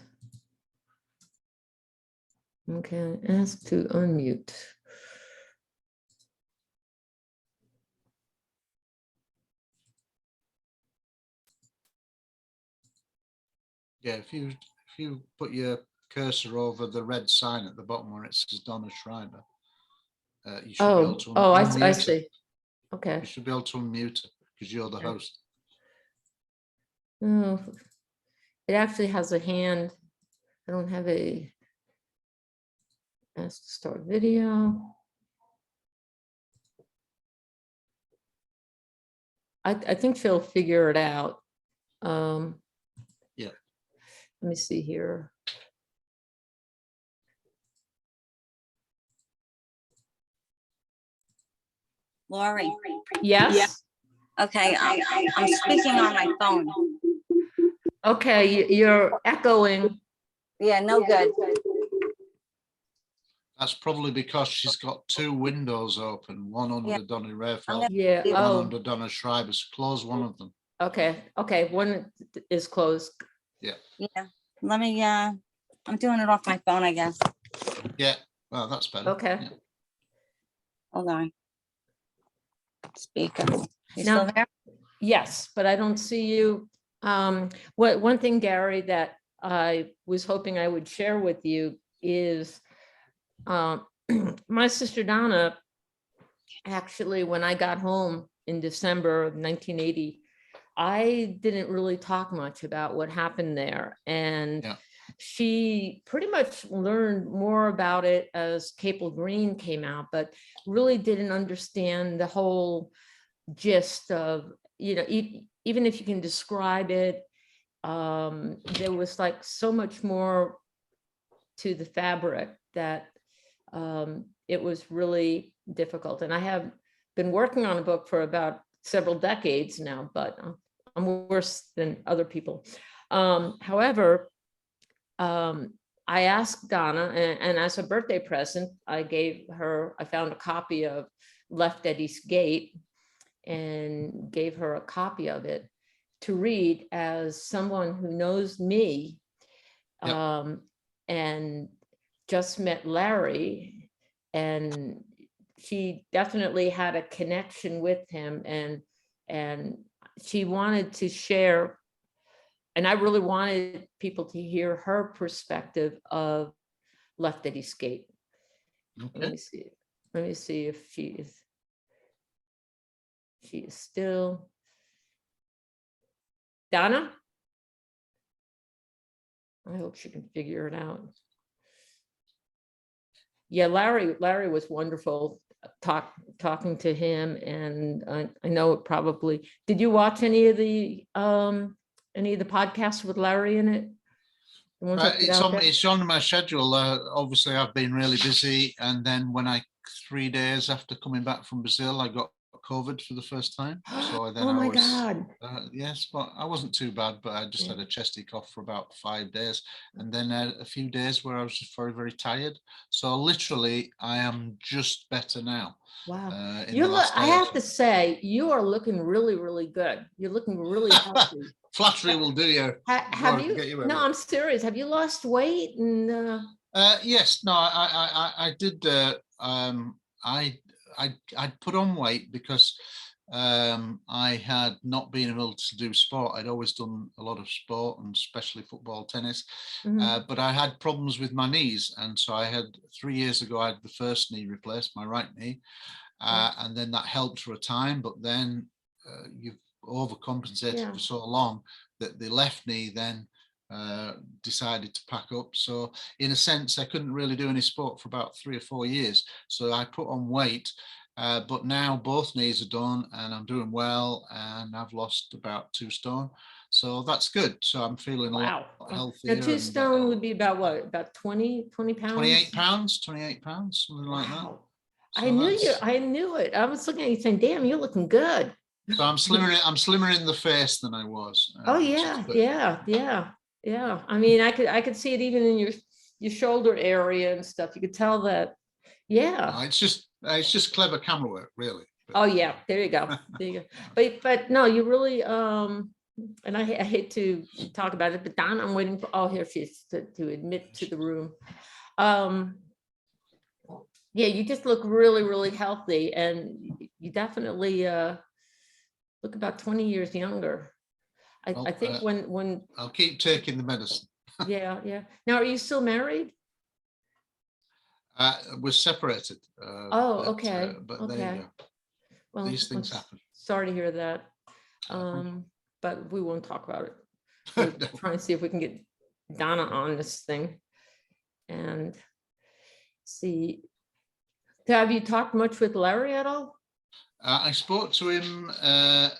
Speaker 1: Okay, ask to unmute.
Speaker 2: Yeah, if you put your cursor over the red sign at the bottom where it says Donna Schreiber, you should be able to unmute
Speaker 1: I
Speaker 2: her.
Speaker 1: see. Okay.
Speaker 2: You should be able to unmute her because you're the host.
Speaker 1: Oh, it actually has a hand. I don't have a ask to start video. I think she'll figure it out.
Speaker 2: Yeah.
Speaker 1: Let me see here.
Speaker 3: Lori.
Speaker 1: Yes.
Speaker 3: Okay, I'm speaking on my phone.
Speaker 1: Okay, you're echoing.
Speaker 3: Yeah, no good.
Speaker 2: That's probably because she's got two windows open, one under
Speaker 3: Yeah.
Speaker 2: Donna Rayfeld,
Speaker 1: Yeah.
Speaker 3: One
Speaker 2: one
Speaker 1: Oh,
Speaker 2: under Donna Schreiber. So close one of them.
Speaker 1: okay. Okay. One is closed.
Speaker 3: Yeah, let me, I'm doing it off my phone, I guess.
Speaker 2: Yeah, well, that's better.
Speaker 1: Okay.
Speaker 2: Yeah.
Speaker 3: Hold on. Speaker. You
Speaker 1: No.
Speaker 3: still there?
Speaker 1: Yes, but I don't see you. One thing, Gary, that I was hoping I would share with you is my sister Donna, actually, when I got home in December of 1980, I didn't really talk much about what happened there. And
Speaker 2: Yeah.
Speaker 1: she pretty much learned more about it as Capel Green came out, but really didn't understand the whole gist of, even if you can describe it, there was like so much more to the fabric that it was really difficult. And I have been working on a book for about several decades now, but I'm worse than other people. However, I asked Donna, and as a birthday present, I found a copy of Left at East Gate and gave her a copy of it to read as someone who knows me.
Speaker 2: Yep.
Speaker 1: And just met Larry, and she definitely had a connection with him, and she wanted to share, and I really wanted people to hear her perspective of Left at East Gate.
Speaker 2: Okay.
Speaker 1: Let me see if she is still. Donna? I hope she can figure it out. Yeah, Larry was wonderful talking to him, and I know it probably. Did you watch any of the podcasts with Larry in it? The ones that get out there?
Speaker 2: It's on my schedule. Obviously, I've been really busy, and then when 3 days after coming back from Brazil, I got COVID for the first time. So then
Speaker 1: Oh my God.
Speaker 2: Yes, but I wasn't too bad, but I just had a chesty cough for about 5 days, and then a few days where I was just very, very tired. So literally, I am just better now.
Speaker 1: Wow.
Speaker 2: I
Speaker 1: have to say, you are looking really, really good. You're looking really healthy.
Speaker 2: Flattery will do you.
Speaker 1: Have you? No, I'm serious. Have you lost weight? And
Speaker 2: yes, no, I did. I put on weight because I had not been able to do sport. I'd always done a lot of sport, and especially football, tennis, but I had problems with my knees. And so I had 3 years ago, I had the first knee replaced, my right knee. And then that helped for a time, but then you've overcompensated for so long that the left knee then decided to pack up. So in a sense, I couldn't really do any sport for about 3 or 4 years. So I put on weight, but now both knees are done and I'm doing well, and I've lost about 2 stone. So that's good. So I'm feeling a lot healthier.
Speaker 1: Now 2 stone would be about what? About 20 pounds?
Speaker 2: 28 pounds, something like that.
Speaker 1: So I knew it. I was looking at you saying, damn, you're looking good.
Speaker 2: So I'm slimmer in the face than I was.
Speaker 1: Oh yeah. I mean, I could see it even in your shoulder area and stuff. You could tell that. Yeah.
Speaker 2: No, it's just clever camera work, really.
Speaker 1: Oh yeah, there you go. There you go. But no, you really and I hate to talk about it, but Donna, I'm waiting for, oh, here she is to admit to the room. Yeah, you just look really, really healthy, and you definitely look about 20 years younger. I think when
Speaker 2: I'll keep taking the medicine.
Speaker 1: Yeah. Now, are you still married?
Speaker 2: We're separated.
Speaker 1: Okay.
Speaker 2: But there you go.
Speaker 1: Well,
Speaker 2: these things happen.
Speaker 1: Sorry to hear that. But we won't talk about it. We're trying to see if we can get Donna on this thing and see. Have you talked much with Larry at all?
Speaker 2: I spoke to him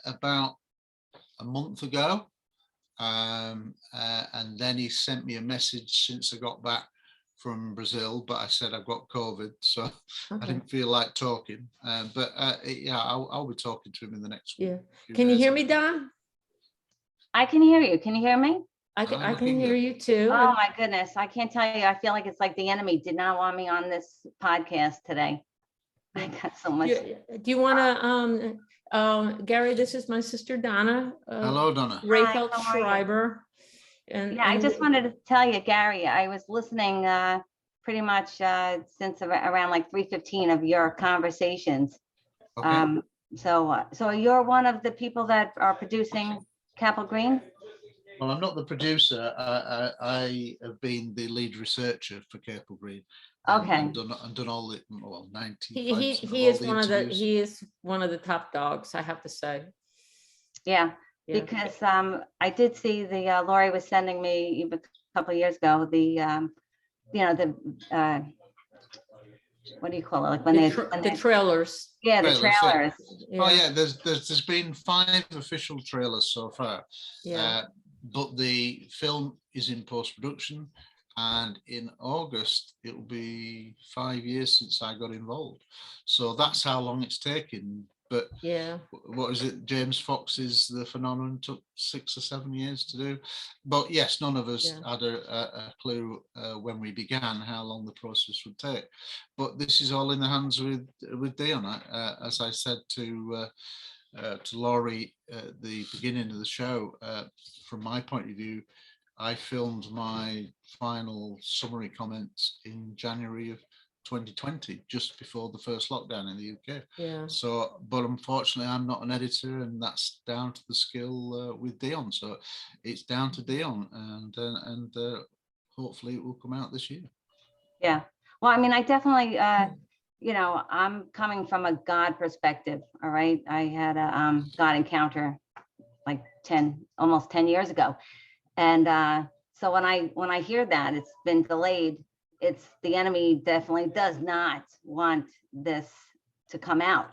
Speaker 2: about a month ago, and then he sent me a message since I got back from Brazil, but I said I've got COVID, so I didn't feel like talking. But yeah, I'll be talking to him in the next week.
Speaker 1: Yeah. Can you hear me, Don?
Speaker 3: I can hear you. Can you hear me?
Speaker 1: I can hear you too.
Speaker 3: Oh my goodness. I can't tell you. I feel like it's like the enemy did not want me on this podcast today. I got so much.
Speaker 1: Do you want to, Gary, this is my sister, Donna.
Speaker 2: Hello, Donna.
Speaker 1: Rayfeld Schreiber. And
Speaker 3: I just wanted to tell you, Gary, I was listening pretty much since around like 3:15 of your conversations.
Speaker 2: Okay.
Speaker 3: So you're one of the people that are producing Capel Green?
Speaker 2: Well, I'm not the producer. I have been the lead researcher for Capel Green.
Speaker 3: Okay.
Speaker 2: I've done all the 90.
Speaker 1: He is one of the top dogs, I have to say.
Speaker 3: Yeah. Because I did see the Lori was sending me a couple of years ago the what do you call it, like when the
Speaker 1: trailers.
Speaker 3: Yeah, the trailers.
Speaker 2: Yeah. Oh yeah, there's been 5 official trailers so far. But the film is in post-production, and in August it will be 5 years since I got involved. So that's how long it's taken. But what is it? James Fox's The Phenomenon took 6 or 7 years to do. But yes, none of us had a clue when we began how long the process would take. But this is all in the hands with Dion. As I said to Laurie at the beginning of the show, from my point of view, I filmed my final summary comments in January of 2020, just before the first lockdown in the UK. So, but unfortunately I'm not an editor, and that's down to the skill with Dion. So it's down to Dion, and hopefully it will come out this year. Yeah.
Speaker 3: Well, I mean, I definitely, I'm coming from a God perspective. All right. I had a God encounter like almost 10 years ago. And so when I hear that it's been delayed, it's the enemy definitely does not want this to come out,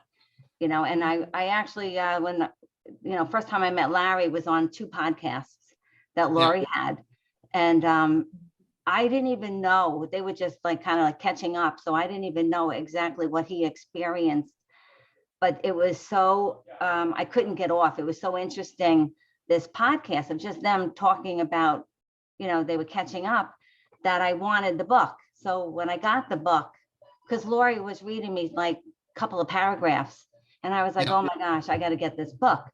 Speaker 3: and I actually, when, first time I met Larry was on 2 podcasts that Laurie had. And I didn't even know, they were just like kind of like catching up. So I didn't even know exactly what he experienced, but it was so, I couldn't get off. It was so interesting, this podcast of just them talking about, they were catching up, that I wanted the book. So when I got the book, because Laurie was reading me like a couple of paragraphs, and I was like, oh my gosh, I got to get this book.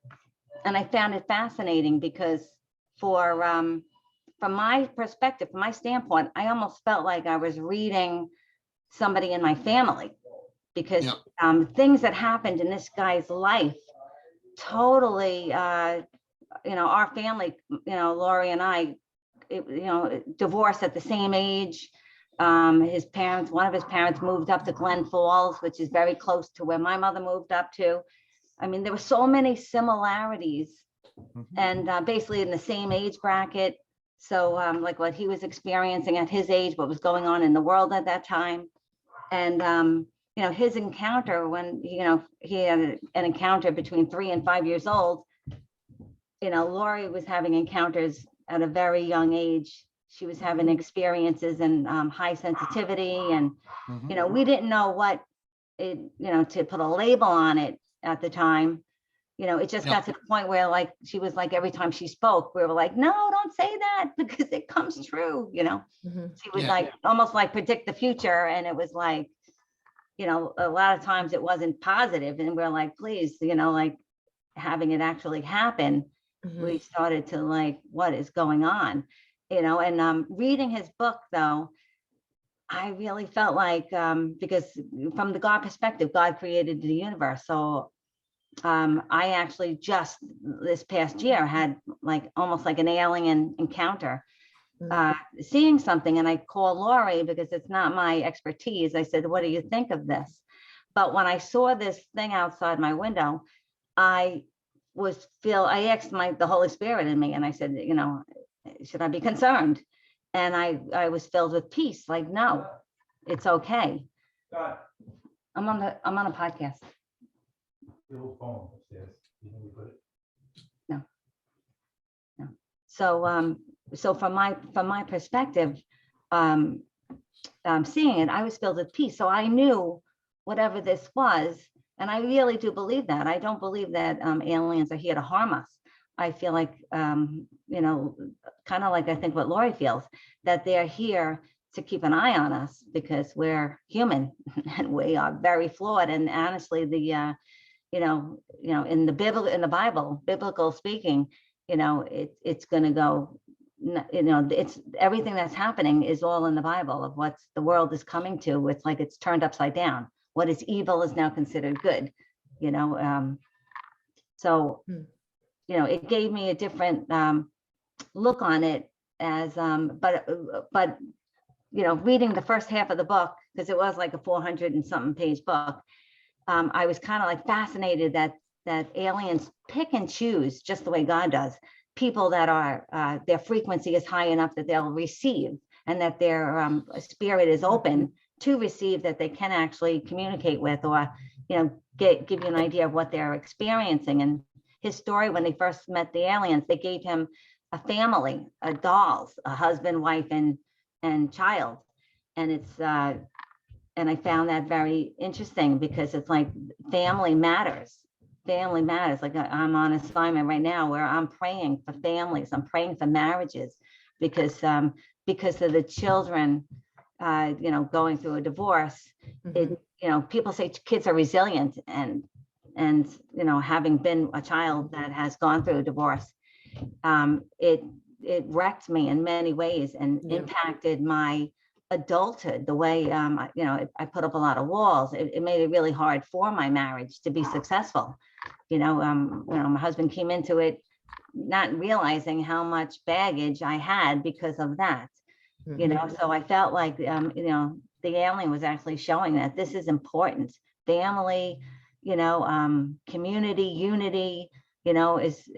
Speaker 3: And I found it fascinating because from my perspective, from my standpoint, I almost felt like I was reading somebody in my family, because things that happened in this guy's life totally, our family, Lori and I, divorced at the same age. His parents, one of his parents moved up to Glen Falls, which is very close to where my mother moved up to. I mean, there were so many similarities, and basically in the same age bracket. So like what he was experiencing at his age, what was going on in the world at that time. And, his encounter when, he had an encounter between 3 and 5 years old, Lori was having encounters at a very young age. She was having experiences and high sensitivity. And, we didn't know what it, to put a label on it at the time. It just got to the point where like, she was like, every time she spoke, we were like, no, don't say that because it comes true, She would like, almost like predict the future. And it was like, a lot of times it wasn't positive. And we're like, please, like having it actually happen, we started to like, what is going on? And reading his book though, I really felt like, because from the God perspective, God created the universe. So I actually just this past year had like almost like an alien encounter, seeing something, and I called Lori because it's not my expertise. I said, what do you think of this? But when I saw this thing outside my window, I asked the Holy Spirit in me, and I said, should I be concerned? And I was filled with peace. Like, no, it's okay. I'm on a podcast. No. So from my perspective, seeing it, I was filled with peace. So I knew whatever this was, and I really do believe that. I don't believe that aliens are here to harm us. I feel like, kind of like I think what Lori feels, that they're here to keep an eye on us because we're human and we are very flawed. And honestly, the in the Bible, biblical speaking, it's going to go, it's everything that's happening is all in the Bible of what the world is coming to. It's like it's turned upside down. What is evil is now considered good, so, it gave me a different look on it as, but reading the first half of the book, because it was like a 400 and something page book, I was kind of like fascinated that aliens pick and choose just the way God does. People that are their frequency is high enough that they'll receive, and that their spirit is open to receive, that they can actually communicate with, or give you an idea of what they're experiencing. And his story, when they first met the aliens, they gave him a family, dolls, a husband, wife, and child, and it's and I found that very interesting because it's like family matters. Family matters. Like I'm on assignment right now where I'm praying for families. I'm praying for marriages because of the children, going through a divorce. People say kids are resilient, and having been a child that has gone through a divorce, it wrecked me in many ways and impacted my adulthood, the way I put up a lot of walls. It made it really hard for my marriage to be successful. My husband came into it not realizing how much baggage I had because of that. So I felt like the alien was actually showing that this is important. Family, community, unity, is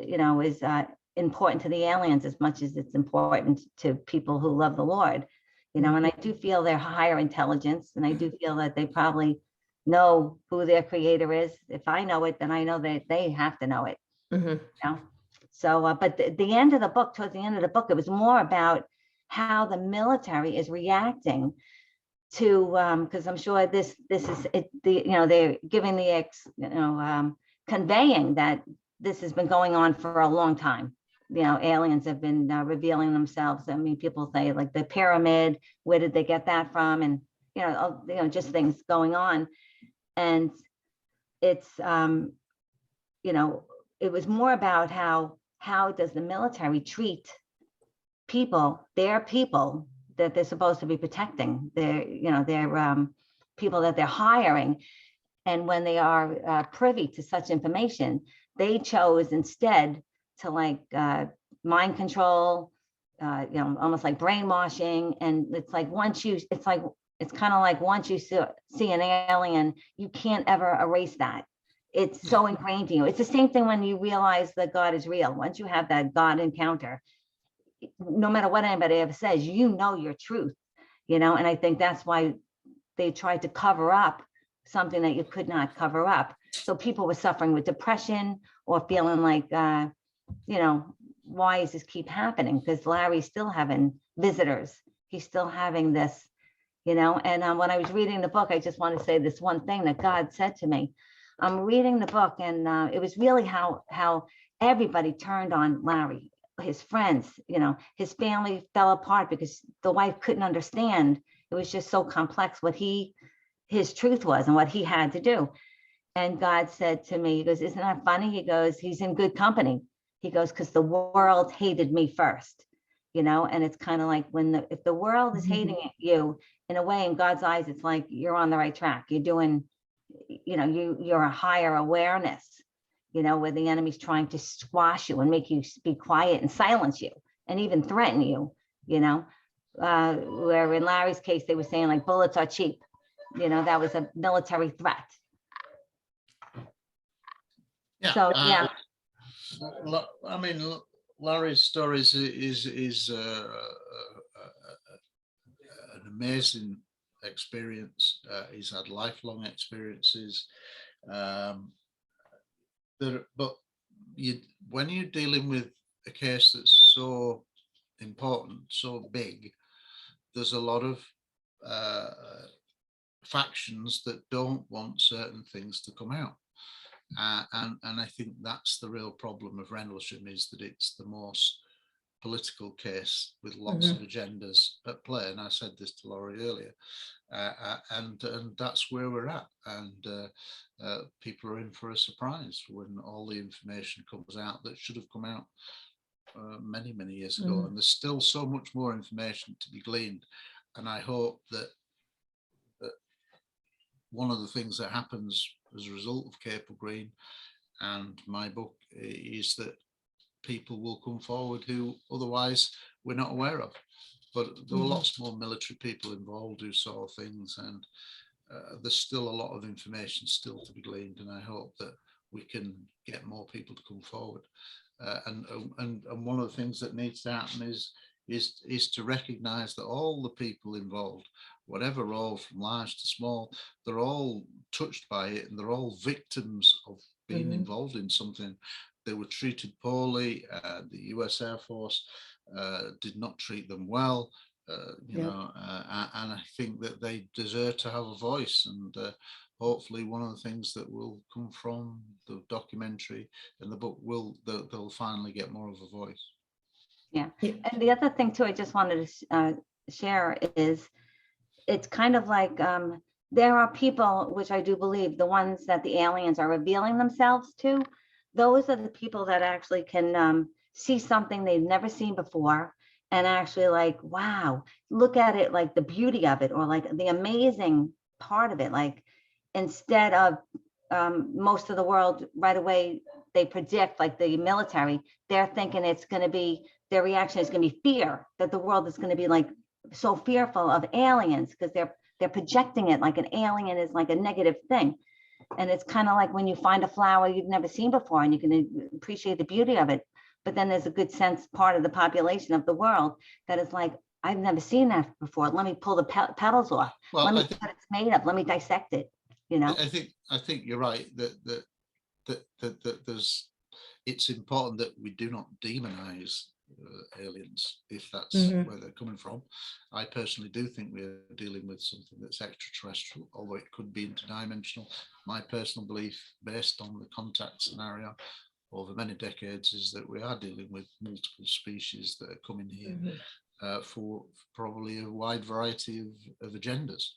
Speaker 3: important to the aliens as much as it's important to people who love the Lord. And I do feel they're higher intelligence, and I do feel that they probably know who their creator is. If I know it, then I know that they have to know it. So, but the end of the book, towards the end of the book, it was more about how the military is reacting to, because I'm sure this is it. They're giving conveying that this has been going on for a long time. Aliens have been revealing themselves. I mean, people say like the pyramid, where did they get that from? And, just things going on. And it's, it was more about how does the military treat their people that they're supposed to be protecting, their people that they're hiring. And when they are privy to such information, they chose instead to like mind control, you know, almost like brainwashing. And it's like once you, it's like, it's kind of like once you see an alien, you can't ever erase that. It's so ingrained in you. It's the same thing when you realize that God is real. Once you have that God encounter, no matter what anybody ever says, you know your truth, you know. And I think that's why they tried to cover up something that you could not cover up. So people were suffering with depression or feeling like, you know, why does this keep happening? Because Larry's still having visitors. He's still having this, you know. And when I was reading the book, I just want to say this one thing that God said to me. I'm reading the book, and it was really how everybody turned on Larry, his friends, you know, his family fell apart because the wife couldn't understand. It was just so complex what his truth was and what he had to do. And God said to me, he goes, isn't that funny? He goes, he's in good company. He goes, because the world hated me first, you know. And it's kind of like if the world is hating you, in a way, in God's eyes, it's like you're on the right track. You're doing, you know, you're a higher awareness, you know, where the enemy's trying to squash you and make you be quiet and silence you and even threaten you, you know. Where in Larry's case, they were saying like bullets are cheap, you know, that was a military threat.
Speaker 2: Yeah.
Speaker 3: So yeah.
Speaker 2: I mean, Larry's story is an amazing experience. He's had lifelong experiences. But when you're dealing with a case that's so important, so big, there's a lot of factions that don't want certain things to come out. And I think that's the real problem of Rendlesham, is that it's the most political case with lots of agendas at play. And I said this to Laurie earlier, and that's where we're at. And people are in for a surprise when all the information comes out that should have come out many years ago. And there's still so much more information to be gleaned. And I hope that one of the things that happens as a result of Capel Green and my book is that people will come forward who otherwise we're not aware of. But there were lots more military people involved who saw things, and there's still a lot of information still to be gleaned. And I hope that we can get more people to come forward. And one of the things that needs to happen is to recognize that all the people involved, whatever role, from large to small, they're all touched by it, and they're all victims of being involved in something. They were treated poorly. The US Air Force did not treat them well, you know, and I think that they deserve to have a voice. And hopefully one of the things that will come from the documentary and the book they'll finally get more of a voice.
Speaker 3: Yeah. And the other thing too, I just wanted to share is, it's kind of like there are people, which I do believe, the ones that the aliens are revealing themselves to, those are the people that actually can see something they've never seen before, and actually like, wow, look at it, like the beauty of it, or like the amazing part of it. Like, instead of most of the world right away, they predict, like the military, they're thinking it's going to be, their reaction is going to be fear, that the world is going to be like so fearful of aliens, because they're projecting it like an alien is like a negative thing. And it's kind of like when you find a flower you've never seen before and you can appreciate the beauty of it, but then there's a good sense part of the population of the world that is like, I've never seen that before, let me pull the petals off, let me see what it's made of, let me dissect it, you know.
Speaker 2: I think you're right that there's, it's important that we do not demonize aliens, if that's where they're coming from. I personally do think we're dealing with something that's extraterrestrial, although it could be interdimensional. My personal belief, based on the contact scenario over many decades, is that we are dealing with multiple species that are coming here for probably a wide variety of agendas,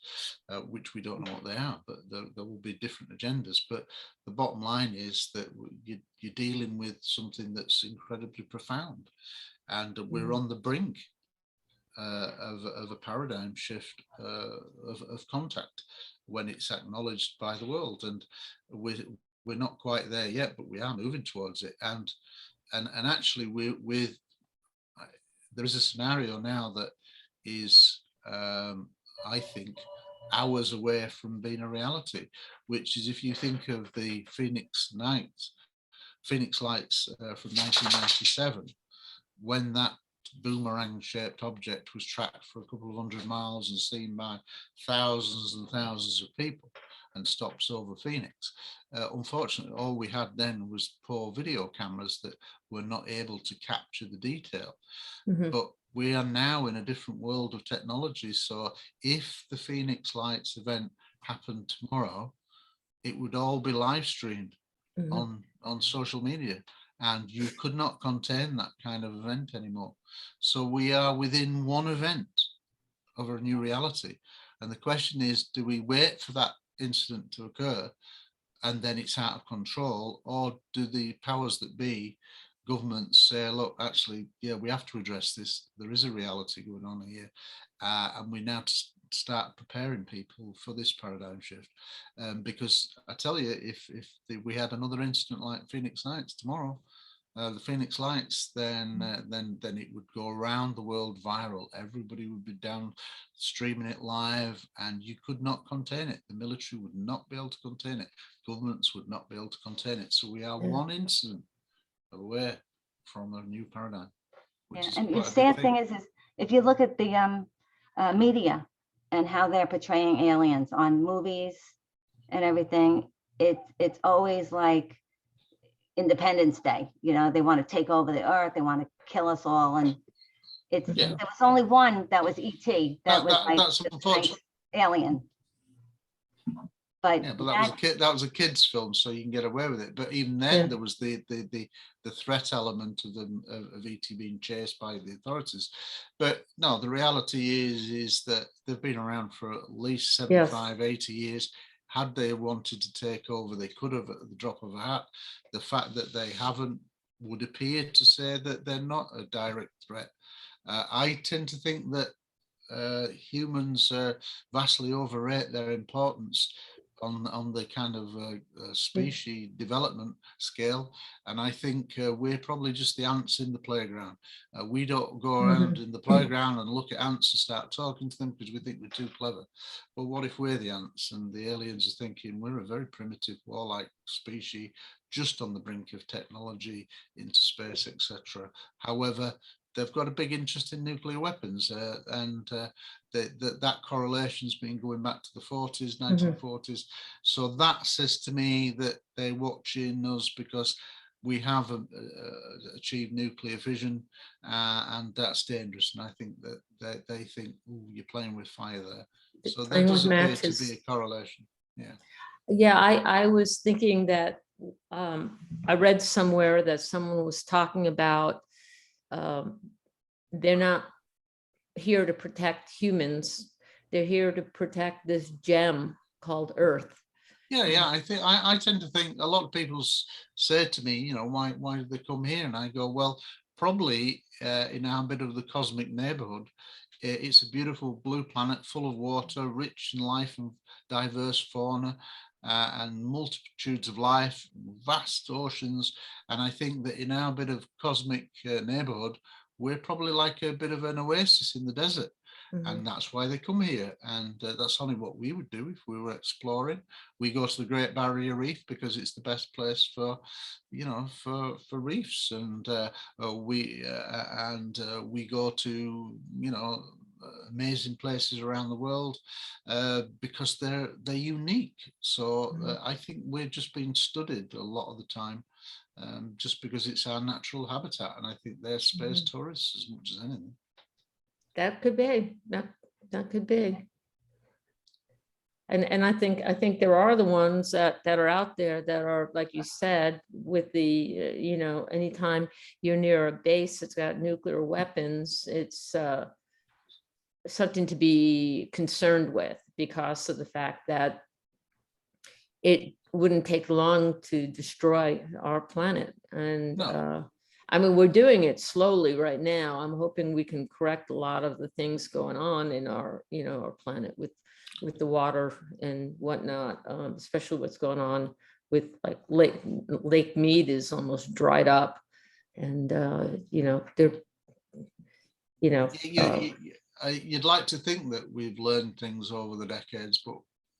Speaker 2: which we don't know what they are, but there will be different agendas. But the bottom line is that you're dealing with something that's incredibly profound, and we're on the brink of a paradigm shift of contact when it's acknowledged by the world. And we're not quite there yet, but we are moving towards it. And actually, there is a scenario now that is, I think, hours away from being a reality, which is if you think of the Phoenix Lights from 1997, when that boomerang-shaped object was tracked for a couple of 100 miles and seen by thousands and thousands of people and stops over Phoenix. Unfortunately, all we had then was poor video cameras that were not able to capture the detail. But we are now in a different world of technology. So if the Phoenix Lights event happened tomorrow, it would all be live streamed on social media, and you could not contain that kind of event anymore. So we are within one event of a new reality. And the question is, do we wait for that incident to occur and then it's out of control, or do the powers that be, governments, say, look, actually, yeah, we have to address this. There is a reality going on here, and we now start preparing people for this paradigm shift. Because I tell you, if we had another incident like Phoenix Lights tomorrow, the Phoenix Lights, then it would go around the world viral. Everybody would be down streaming it live, and you could not contain it. The military would not be able to contain it. Governments would not be able to contain it. So we are one incident away from a new paradigm.
Speaker 3: Yeah, and the sad thing is if you look at the media and how they're portraying aliens on movies and everything, it's always like Independence Day, they want to take over the earth, they want to kill us all, and there was only one that was ET that's nice alien. But
Speaker 2: that was a kid's film, so you can get away with it. But even then, there was the threat element of ET being chased by the authorities. But no, the reality is that they've been around for at least 75, 80 years. Had they wanted to take over, they could have at the drop of a hat. The fact that they haven't would appear to say that they're not a direct threat. I tend to think that humans vastly overrate their importance on the kind of species development scale, and I think we're probably just the ants in the playground. We don't go around in the playground and look at ants and start talking to them because we think we're too clever. But what if we're the ants and the aliens are thinking we're a very primitive warlike species just on the brink of technology into space, etc. However, they've got a big interest in nuclear weapons, and that correlation's been going back to the 40s, 1940s. So that says to me that they're watching us because we have achieved nuclear fission, and that's dangerous. And I think that they think, ooh, you're playing with fire there. So there does appear to be a correlation.
Speaker 1: Yeah, I was thinking that I read somewhere that someone was talking about they're not here to protect humans. They're here to protect this gem called Earth.
Speaker 2: Yeah. I think I tend to think a lot of people say to me, why did they come here? And I go, well, probably in our bit of the cosmic neighborhood, it's a beautiful blue planet full of water, rich in life and diverse fauna, and multitudes of life, vast oceans. And I think that in our bit of cosmic neighborhood, we're probably like a bit of an oasis in the desert. And that's why they come here. And that's only what we would do if we were exploring. We go to the Great Barrier Reef because it's the best place for reefs. And we go to, amazing places around the world because they're unique. So I think we're just being studied a lot of the time, just because it's our natural habitat. And I think they're space tourists as much as anything.
Speaker 1: That could be. That could be. And I think there are the ones that are out there that are, like you said, with the anytime you're near a base that's got nuclear weapons, it's something to be concerned with because of the fact that it wouldn't take long to destroy our planet. And I mean, we're doing it slowly right now. I'm hoping we can correct a lot of the things going on in our, our planet with the water and whatnot, especially what's going on like Lake Mead is almost dried up, and they're
Speaker 2: you'd like to think that we've learned things over the decades, but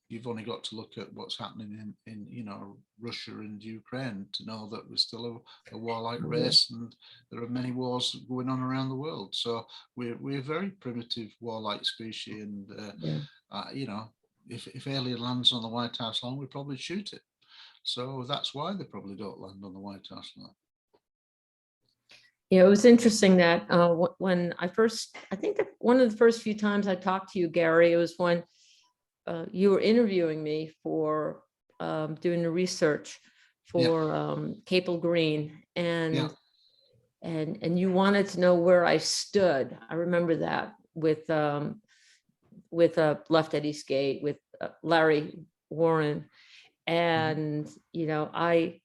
Speaker 2: you've only got to look at what's happening in Russia and Ukraine to know that we're still a warlike race, and there are many wars going on around the world. So we're a very primitive warlike species, and if alien lands on the White House lawn, we probably shoot it. So that's why they probably don't land on the White House lawn.
Speaker 1: Yeah, it was interesting that when I think that one of the first few times I talked to you, Gary, it was when you were interviewing me for doing the research for Capel Green, and you wanted to know where I stood. I remember that with Left at Eastgate with Larry Warren, and I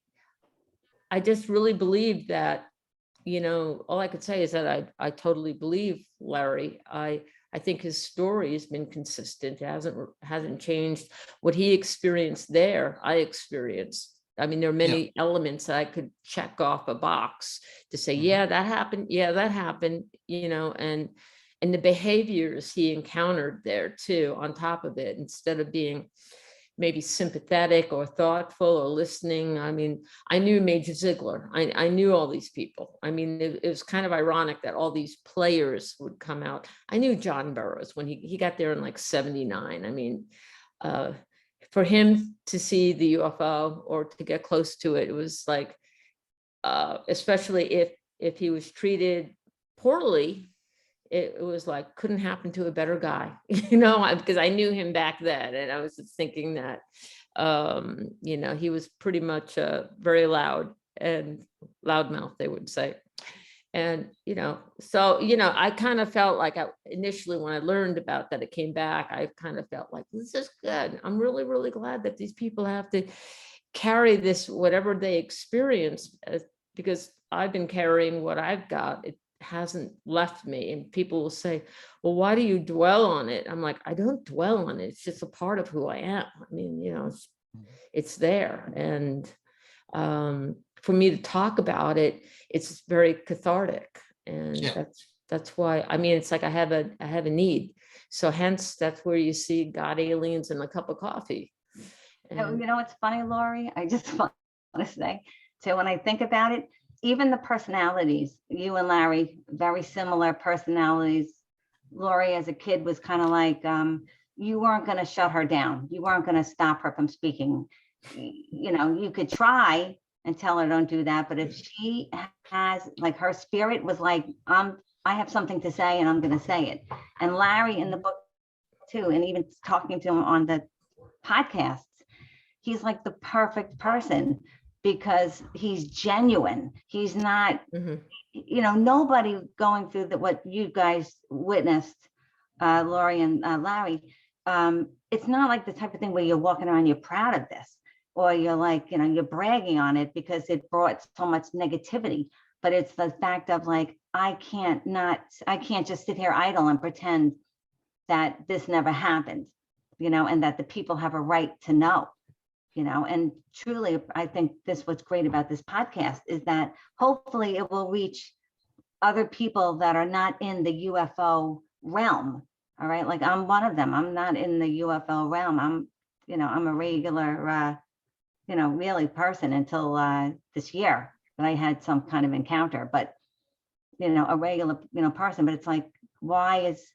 Speaker 1: just really believed that. All I could say is that I totally believe Larry. I think his story has been consistent. It hasn't changed. What he experienced there, I experienced. I mean, there are many elements that I could check off a box to say, yeah, that happened. Yeah, that happened, and the behaviors he encountered there too, on top of it, instead of being maybe sympathetic or thoughtful or listening. I mean, I knew Major Ziegler. I knew all these people. I mean, it was kind of ironic that all these players would come out. I knew John Burroughs when he got there in like 79. I mean, for him to see the UFO or to get close to it, it was like, especially if he was treated poorly, it was like, couldn't happen to a better guy, because I knew him back then. And I was just thinking that, he was pretty much very loud and loudmouth, they would say. And, so, I kind of felt like initially when I learned about that, it came back, I kind of felt like, this is good. I'm really, really glad that these people have to carry this, whatever they experience, because I've been carrying what I've got. It hasn't left me. And people will say, well, why do you dwell on it? I'm like, I don't dwell on it. It's just a part of who I am. I mean, it's there. And for me to talk about it, it's very cathartic. And that's why, I mean, it's like I have a need. So hence that's where you see God, aliens, and a cup of coffee. And
Speaker 3: it's funny, Lori, I just want to say, so when I think about it, even the personalities, you and Larry, very similar personalities. Lori as a kid was kind of like, you weren't going to shut her down. You weren't going to stop her from speaking. You could try and tell her don't do that. But if she has, like, her spirit was like, I have something to say and I'm going to say it. And Larry in the book too, and even talking to him on the podcasts, he's like the perfect person, because he's genuine. He's not, nobody going through what you guys witnessed, Lori and Larry. It's not like the type of thing where you're walking around, you're proud of this, or you're like, you're bragging on it because it brought so much negativity. But it's the fact of like, I can't just sit here idle and pretend that this never happened, and that the people have a right to know. And truly, I think what's great about this podcast is that hopefully it will reach other people that are not in the UFO realm. All right. Like, I'm one of them. I'm not in the UFO realm. I'm a regular, really person until this year that I had some kind of encounter, but, a regular, person. But it's like, why is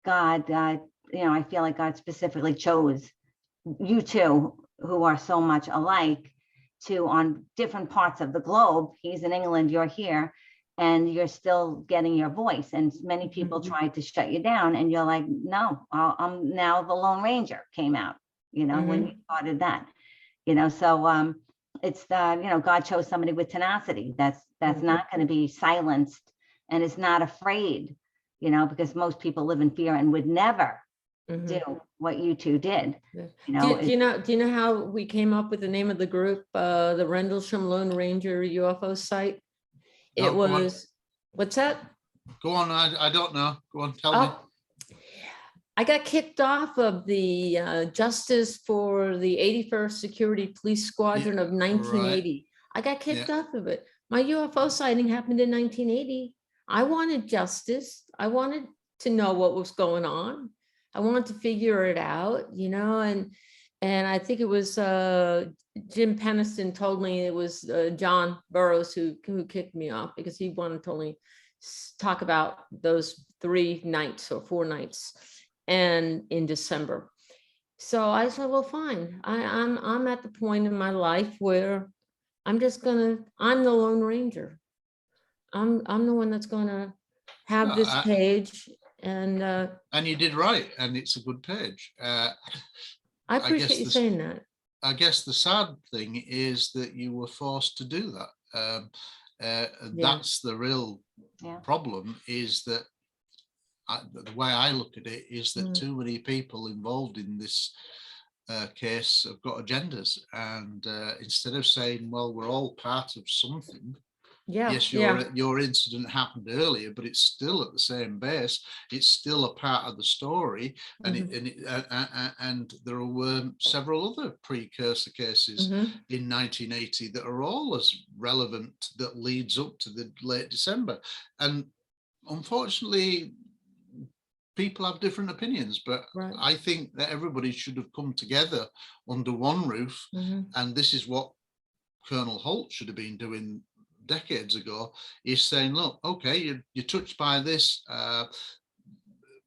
Speaker 3: God, I feel like God specifically chose you two, who are so much alike, to on different parts of the globe. He's in England, you're here, and you're still getting your voice. And many people tried to shut you down, and you're like, no, I'm now the Lone Ranger came out, when you started that, so it's God chose somebody with tenacity that's not going to be silenced and is not afraid, because most people live in fear and would never do what you two did.
Speaker 1: Do you know how we came up with the name of the group, the Rendlesham Lone Ranger UFO site? It was, what's that?
Speaker 2: Go on, I don't know. Go on, tell me.
Speaker 1: I got kicked off of the Justice for the 81st Security Police Squadron of 1980. I got kicked off of it. My UFO sighting happened in 1980. I wanted justice. I wanted to know what was going on. I wanted to figure it out, you know, and I think it was Jim Peniston told me it was John Burroughs who kicked me off because he wanted to only talk about those 3 nights or 4 nights and in December. So I said, well, fine. I'm at the point in my life where I'm the Lone Ranger. I'm the one that's gonna have this page, and
Speaker 2: you did right, and it's a good page.
Speaker 1: I appreciate you saying that.
Speaker 2: I guess the sad thing is that you were forced to do that. That's the real problem, is that the way I look at it is that too many people involved in this case have got agendas, and instead of saying, well, we're all part of something. Yes, your incident happened earlier, but it's still at the same base. It's still a part of the story, and and there were several other precursor cases in 1980 that are all as relevant, that leads up to the late December. And unfortunately, people have different opinions, but I think that everybody should have come together under one roof, and this is what Colonel Holt should have been doing decades ago, is saying, look, okay, you're touched by this.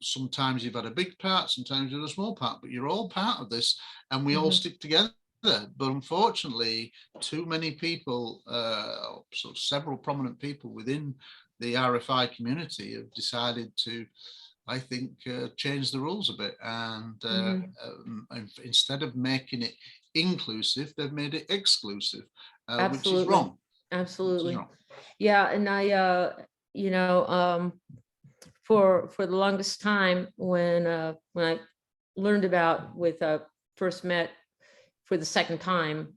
Speaker 2: Sometimes you've had a big part, sometimes you've had a small part, but you're all part of this, and we all stick together. But unfortunately, too many people, sort of several prominent people within the RFI community have decided to, I think, change the rules a bit, and instead of making it inclusive, they've made it exclusive, which is wrong.
Speaker 1: Absolutely. Yeah. And I, you know, for the longest time, when I learned about first met for the second time,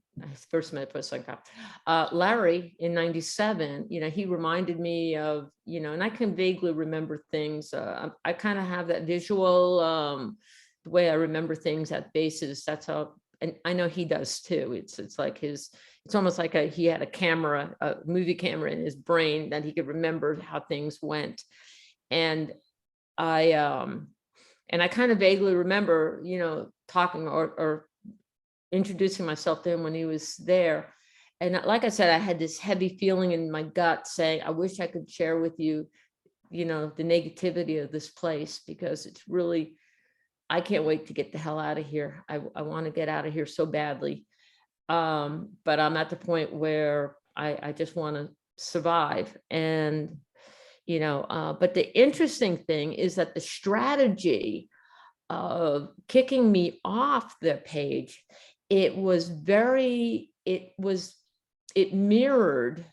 Speaker 1: Larry in 97, you know, he reminded me of, you know, and I can vaguely remember things. I kind of have that visual, the way I remember things at bases. That's how, and I know he does too. It's like it's almost like he had a movie camera in his brain that he could remember how things went. And I kind of vaguely remember, you know, talking or introducing myself to him when he was there. And like I said, I had this heavy feeling in my gut saying, I wish I could share with you, you know, the negativity of this place, because it's really, I can't wait to get the hell out of here. I want to get out of here so badly. But I'm at the point where I just want to survive. And, you know, but the interesting thing is that the strategy of kicking me off the page, it mirrored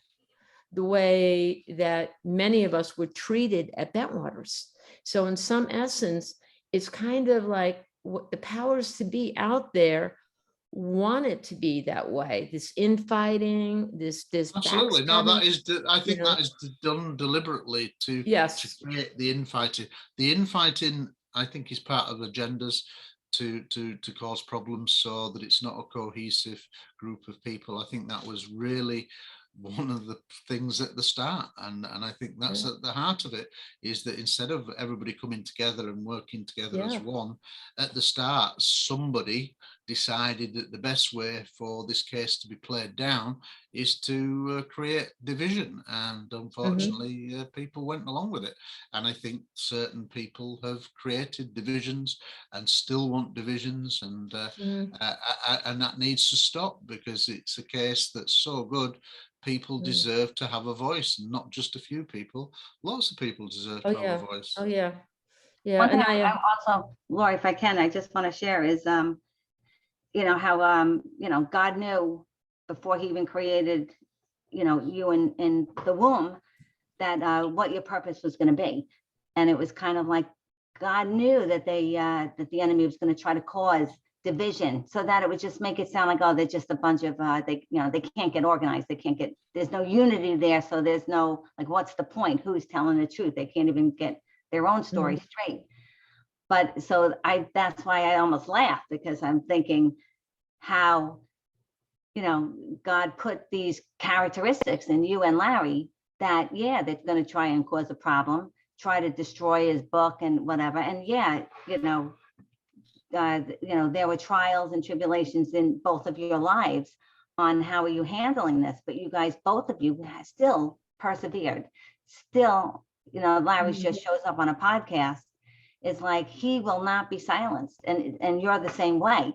Speaker 1: the way that many of us were treated at Bentwaters. So in some essence, it's kind of like what the powers to be out there want it to be that way. This infighting, this
Speaker 2: absolutely. No, that is, I think that is done deliberately to create the infighting. The infighting, I think, is part of agendas to cause problems, so that it's not a cohesive group of people. I think that was really one of the things at the start, and I think that's at the heart of it, is that instead of everybody coming together and working together as one, at the start somebody decided that the best way for this case to be played down is to create division, and unfortunately people went along with it. And I think certain people have created divisions and still want divisions, and that needs to stop, because it's a case that's so good. People deserve to have a voice, and not just a few people. Lots of people deserve to have a voice.
Speaker 1: Oh yeah, yeah.
Speaker 3: One thing I also, Lori, if I can, I just want to share is, you know, how you know, God knew before He even created, you know, you in the womb, that what your purpose was going to be, and it was kind of like God knew that that the enemy was going to try to cause division, so that it would just make it sound like, oh, they're just a bunch of they can't get organized, there's no unity there, so there's no, like, what's the point, who's telling the truth, they can't even get their own story straight. But so that's why I almost laughed, because I'm thinking how, God put these characteristics in you and Larry that, yeah, they're going to try and cause a problem, try to destroy his book and whatever. And yeah, there were trials and tribulations in both of your lives on how are you handling this, but you guys, both of you, still persevered. Still, Larry just shows up on a podcast. It's like he will not be silenced, and you're the same way.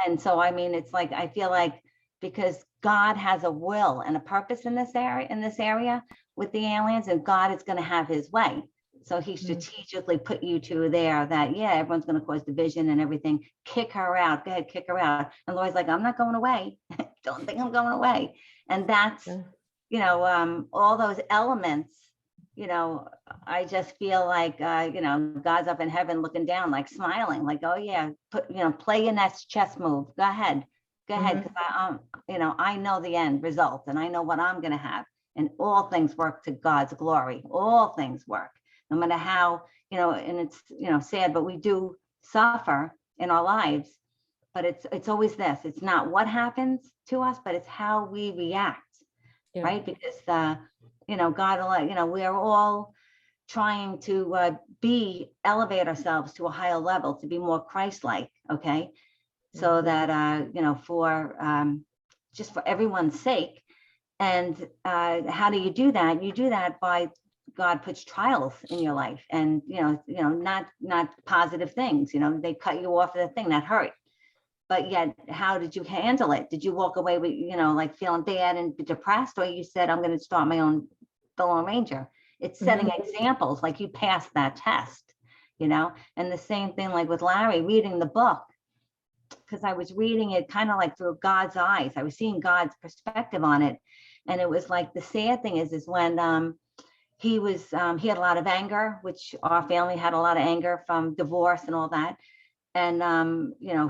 Speaker 3: And so, I mean, it's like I feel like because God has a will and a purpose in this area with the aliens, and God is going to have His way. So He strategically put you two there that, yeah, everyone's going to cause division and everything. Kick her out. Go ahead, kick her out. And Lori's like, I'm not going away. Don't think I'm going away. And that's, all those elements, I just feel like, God's up in heaven looking down, like smiling, like, oh yeah, play your next chess move. Go ahead. Because I know the end result, and I know what I'm going to have. And all things work to God's glory. All things work. No matter how, and it's, sad, but we do suffer in our lives, but it's always this, it's not what happens to us, but it's how we react, right? Because, God, we're all trying to elevate ourselves to a higher level, to be more Christ-like, okay? So that, just for everyone's sake. And how do you do that? You do that by God puts trials in your life, and not positive things. They cut you off of the thing that hurt, but yet how did you handle it? Did you walk away with like feeling bad and depressed, or you said, I'm going to start my own the Lone Ranger? It's setting examples, like you passed that test, and the same thing like with Larry reading the book, because I was reading it kind of like through God's eyes. I was seeing God's perspective on it, and it was like the sad thing is when he had a lot of anger, which our family had a lot of anger from divorce and all that. And,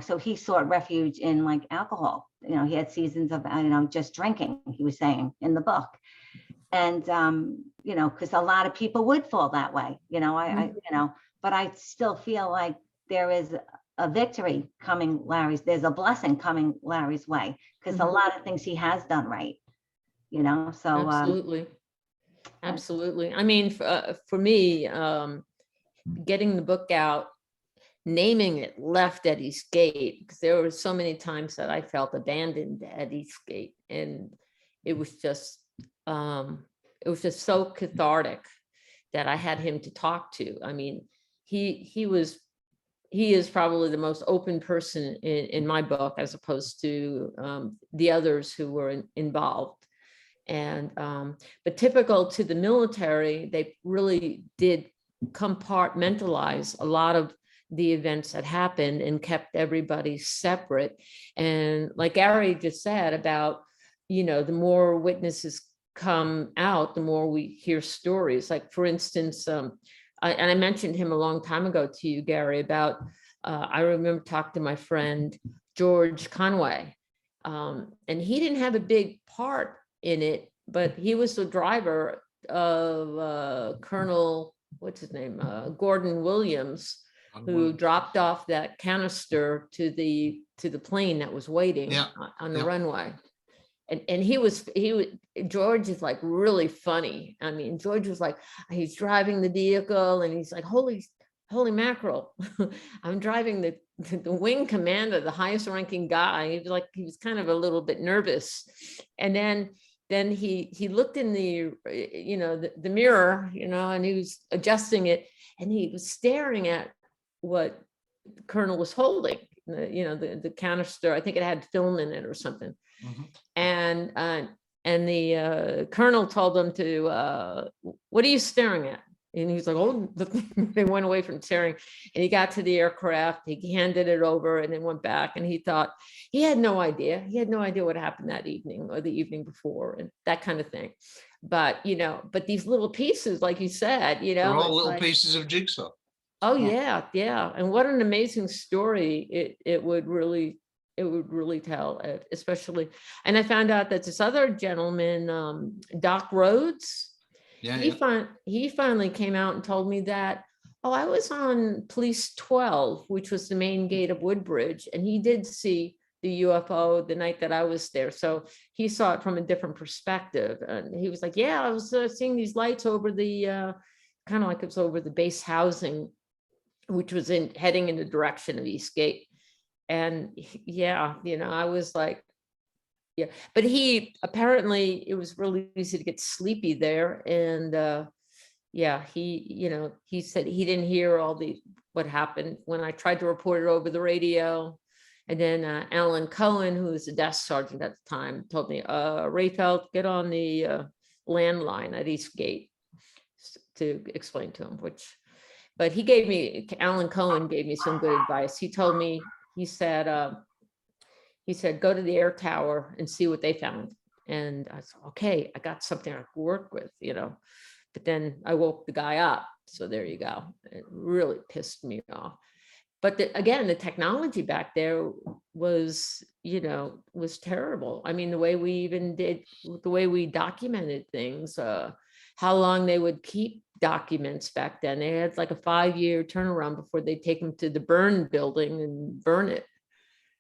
Speaker 3: so he sought refuge in like alcohol. He had seasons of, just drinking, he was saying in the book. And, because a lot of people would fall that way, but I still feel like there is a victory coming there's a blessing coming Larry's way, because a lot of things he has done right, so.
Speaker 1: Absolutely. I mean, for me, getting the book out, naming it Left Eddie's Gate, because there were so many times that I felt abandoned at Eddie's Gate, and it was just so cathartic that I had him to talk to. I mean, he is probably the most open person in my book, as opposed to the others who were involved. And but typical to the military, they really did compartmentalize a lot of the events that happened and kept everybody separate. And like Gary just said about, the more witnesses come out, the more we hear stories. Like, for instance, I mentioned him a long time ago to you, Gary, about I remember talking to my friend George Conway, and he didn't have a big part in it, but he was the driver of Colonel, what's his name, Gordon Williams, who dropped off that canister to the plane that was waiting on the runway. And George is like really funny. I mean, George was like, he's driving the vehicle and he's like, holy mackerel, I'm driving the wing commander, the highest ranking guy. He was kind of a little bit nervous. And then he looked in the mirror, and he was adjusting it, and he was staring at what the Colonel was holding, the canister. I think it had film in it or something. And the Colonel told him to, what are you staring at? And he was like, oh, they went away from staring. And he got to the aircraft, he handed it over and then went back. And he thought, he had no idea. He had no idea what happened that evening or the evening before and that kind of thing. But, but these little pieces, like you said,
Speaker 2: they're all little pieces of jigsaw.
Speaker 1: Oh yeah. And what an amazing story it would really tell, especially. And I found out that this other gentleman, Doc Rhodes, he finally came out and told me that, Oh, I was on Police 12, which was the main gate of Woodbridge, and he did see the UFO the night that I was there. So he saw it from a different perspective. And he was like, yeah, I was seeing these lights over the, kind of like it was over the base housing, which was heading in the direction of Eastgate. And yeah, I was like, yeah, but he apparently, it was really easy to get sleepy there. And yeah, he said he didn't hear what happened when I tried to report it over the radio. And then Alan Cohen, who was the desk sergeant at the time, told me, Ray Felt, get on the landline at Eastgate to explain to him, but Alan Cohen gave me some good advice. He told me, he said, go to the air tower and see what they found. And I said, okay, I got something I could work with, but then I woke the guy up. So there you go. It really pissed me off. But again, the technology back there was terrible. I mean, the way we documented things, how long they would keep documents back then. They had like a 5-year turnaround before they take them to the burn building and burn it.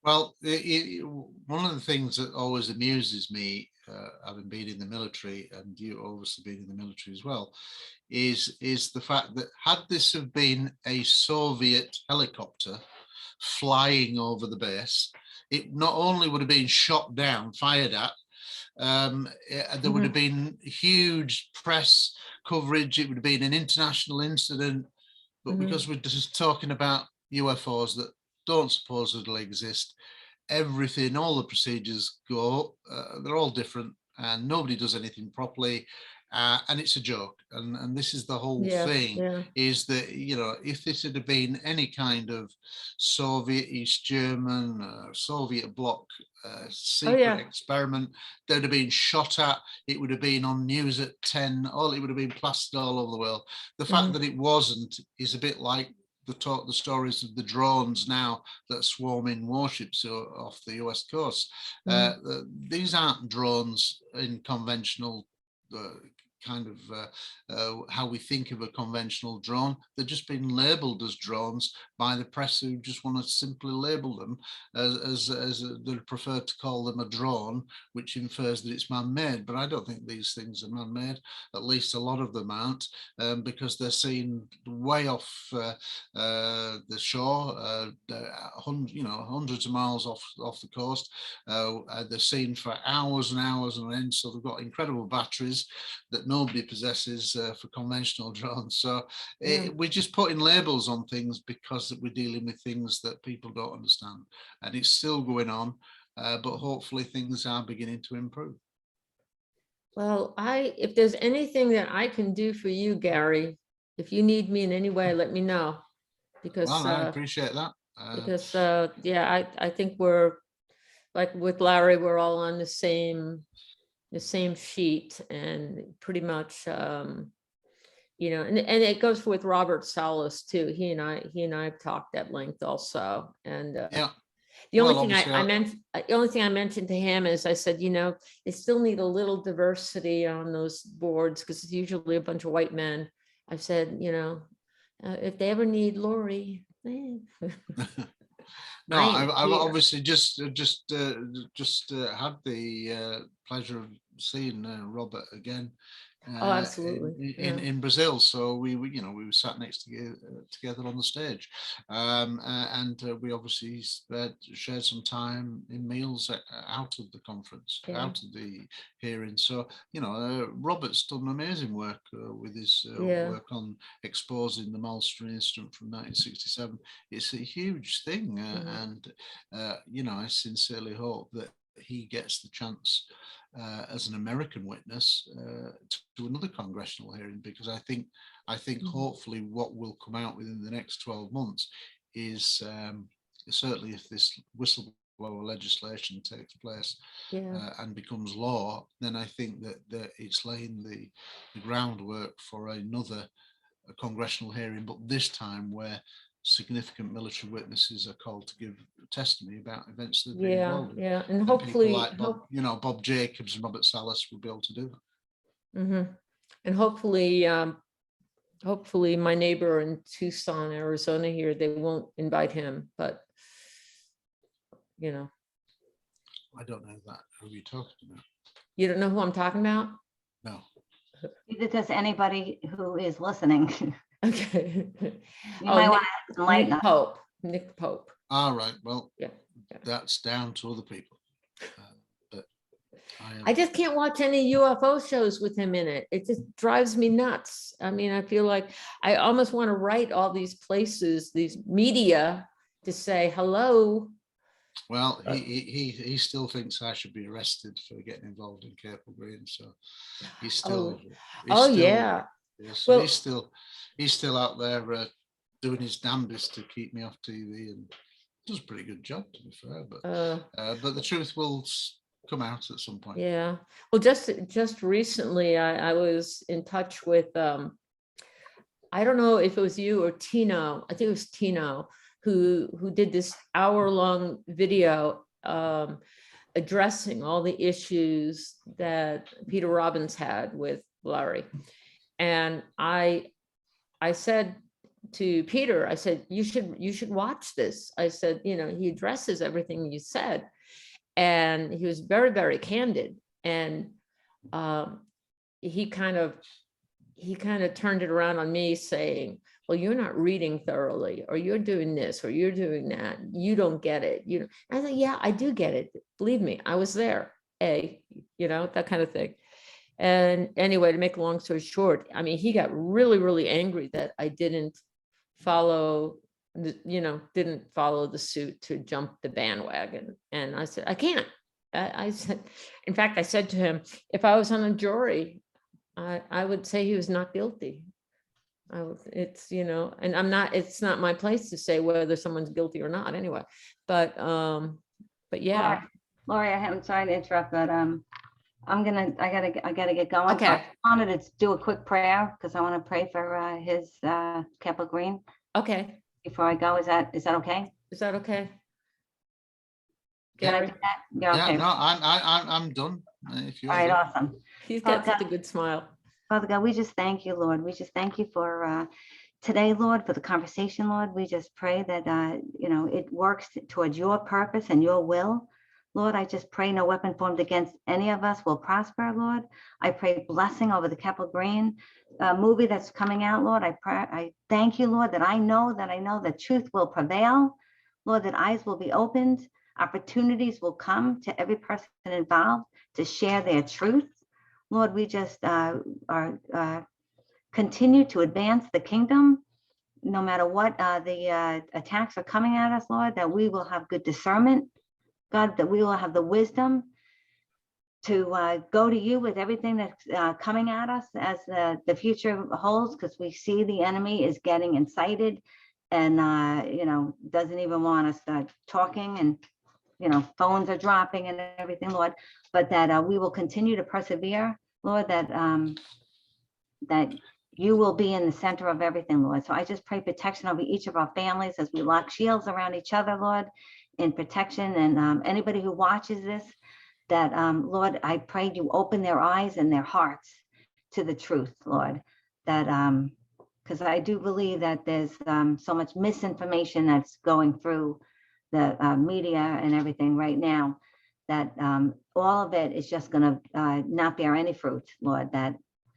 Speaker 2: Well, one of the things that always amuses me, having been in the military, and you obviously been in the military as well, is the fact that had this have been a Soviet helicopter flying over the base, it not only would have been shot down, fired at, there would have been huge press coverage, it would have been an international incident, but because we're just talking about UFOs that don't supposedly exist, everything, all the procedures go, they're all different, and nobody does anything properly, and it's a joke. And this is the whole thing, is that, if this had been any kind of Soviet, East German, Soviet bloc secret experiment, they'd have been shot at, it would have been on news at 10, it would have been plastered all over the world. The fact that it wasn't is a bit like the stories of the drones now that swarm in warships off the US coast. These aren't drones in conventional kind of how we think of a conventional drone. They're just been labeled as drones by the press, who just want to simply label them as they prefer to call them a drone, which infers that it's man-made. But I don't think these things are man-made. At least a lot of them aren't, because they're seen way off the shore, hundreds of miles off the coast. They're seen for hours and hours on end, so they've got incredible batteries that nobody possesses for conventional drones. So we're just putting labels on things because we're dealing with things that people don't understand, and it's still going on, but hopefully things are beginning to improve.
Speaker 1: Well, if there's anything that I can do for you, Gary, if you need me in any way, let me know, because
Speaker 2: I appreciate that.
Speaker 1: I think we're like with Larry, we're all on the same sheet, and pretty much and it goes with Robert Salas too. He and I have talked at length also. And the only thing I mentioned to him is, I said, they still need a little diversity on those boards, because it's usually a bunch of white men. I said, if they ever need Lori.
Speaker 2: No, I've obviously just had the pleasure of seeing Robert again.
Speaker 1: Absolutely.
Speaker 2: In Brazil, so we were sat next together on the stage, and we obviously shared some time in meals out of the conference, out of the hearing. So Robert's done amazing work with his work on exposing the Malmstrom incident from 1967. It's a huge thing, and I sincerely hope that he gets the chance as an American witness to another congressional hearing, because I think hopefully what will come out within the next 12 months is certainly, if this whistleblower legislation takes place and becomes law, then I think that it's laying the groundwork for another congressional hearing, but this time where significant military witnesses are called to give testimony about events that have been involved in.
Speaker 1: And hopefully,
Speaker 2: like Bob Jacobs and Robert Salas will be able to do that.
Speaker 1: And hopefully hopefully my neighbor in Tucson, Arizona here, they won't invite him, but you know,
Speaker 2: I don't know that. Who are you talking about?
Speaker 1: you don't know who I'm talking about?
Speaker 2: No.
Speaker 3: Neither does anybody who is listening.
Speaker 1: Okay.
Speaker 3: You might want to enlighten
Speaker 1: Nick
Speaker 3: us.
Speaker 1: Pope, Nick Pope.
Speaker 2: All right. Well,
Speaker 1: Yeah.
Speaker 2: that's down to other people. But
Speaker 1: I just can't watch any UFO shows with him in it. It just drives me nuts. I mean, I feel like I almost want to write all these places, these media, to say hello.
Speaker 2: well, he still thinks I should be arrested for getting involved in Compelled. So he's still.
Speaker 1: Oh,
Speaker 2: still,
Speaker 1: yeah.
Speaker 2: So
Speaker 1: Well-
Speaker 2: he's still out there doing his damnedest to keep me off TV, and does a pretty good job, to be fair. But the truth will come out at some point.
Speaker 1: Yeah. Well, just recently, I was in touch with, I don't know if it was you or Tino. I think it was Tino who did this hour-long video addressing all the issues that Peter Robbins had with Larry. And I said to Peter, I said, you should watch this. I said, you know, he addresses everything you said. And he was very, very candid. And he kind of turned it around on me saying, well, you're not reading thoroughly, or you're doing this, or you're doing that. You don't get it. You know, I said, yeah, I do get it. Believe me, I was there. You know, that kind of thing. And anyway, to make a long story short, I mean, he got really, really angry that I didn't follow the suit to jump the bandwagon. And I said, I can't. I said, in fact, I said to him, if I was on a jury, I would say he was not guilty. It's, you know, and it's not my place to say whether someone's guilty or not anyway. But yeah.
Speaker 3: Lori, I'm sorry to interrupt, but I gotta get going.
Speaker 1: Okay.
Speaker 3: So I wanted to do a quick prayer because I want to pray for his Keppel Green
Speaker 1: Okay.
Speaker 3: before I go. Is that okay?
Speaker 1: Is that okay?
Speaker 3: Can I
Speaker 1: Gary?
Speaker 3: do that? Yeah,
Speaker 2: Yeah,
Speaker 3: okay.
Speaker 2: no, I'm done. If you're
Speaker 3: All right,
Speaker 2: done.
Speaker 3: awesome.
Speaker 1: He's got such a good smile.
Speaker 3: Father God, we just thank you, Lord. We just thank you for today, Lord, for the conversation, Lord. We just pray that, you know, it works towards your purpose and your will. Lord, I just pray no weapon formed against any of us will prosper, Lord. I pray blessing over the Keppel Green movie that's coming out, Lord. I thank you, Lord, that I know that truth will prevail. Lord, that eyes will be opened. Opportunities will come to every person involved to share their truth. Lord, we just continue to advance the kingdom, no matter what the attacks are coming at us, Lord, that we will have good discernment, God, that we will have the wisdom to go to you with everything that's coming at us as the future holds, because we see the enemy is getting incited and, you know, doesn't even want us talking, and, you know, phones are dropping and everything, Lord, but that we will continue to persevere, Lord, that that you will be in the center of everything, Lord. So I just pray protection over each of our families as we lock shields around each other, Lord, in protection. And anybody who watches this, that, Lord, I pray you open their eyes and their hearts to the truth, Lord, that, because I do believe that there's so much misinformation that's going through the media and everything right now, that all of it is just going to not bear any fruit, Lord, that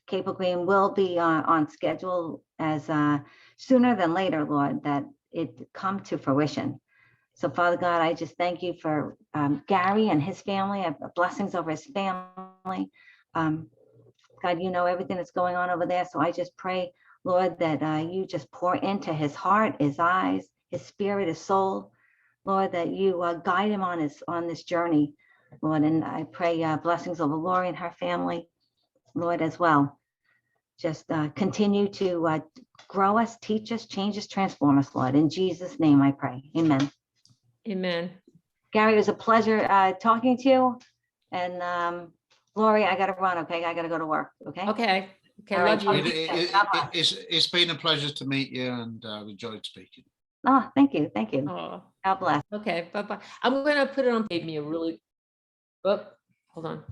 Speaker 3: Keppel Green will be on schedule as sooner than later, Lord, that it come to fruition. So Father God, I just thank you for Gary and his family, blessings over his family. God, you know everything that's going on over there. So I just pray, Lord, that you just pour into his heart, his eyes, his spirit, his soul, Lord, that you guide him on this journey, Lord. And I pray blessings over Lori and her family, Lord, as well. Just continue to grow us, teach us, change us, transform us, Lord. In Jesus' name I pray. Amen.
Speaker 1: Amen.
Speaker 3: Gary, it was a pleasure talking to you. And Lori, I got to run, okay? I got to go to work, okay?
Speaker 1: Okay.
Speaker 3: All right.
Speaker 1: Love you.
Speaker 2: It's been a pleasure to meet you, and I've enjoyed speaking.
Speaker 3: Oh, thank you. Thank you.
Speaker 1: Oh,
Speaker 3: God bless.
Speaker 1: okay. Bye-bye. I'm going to put it on. Gave me a really, oh, hold on.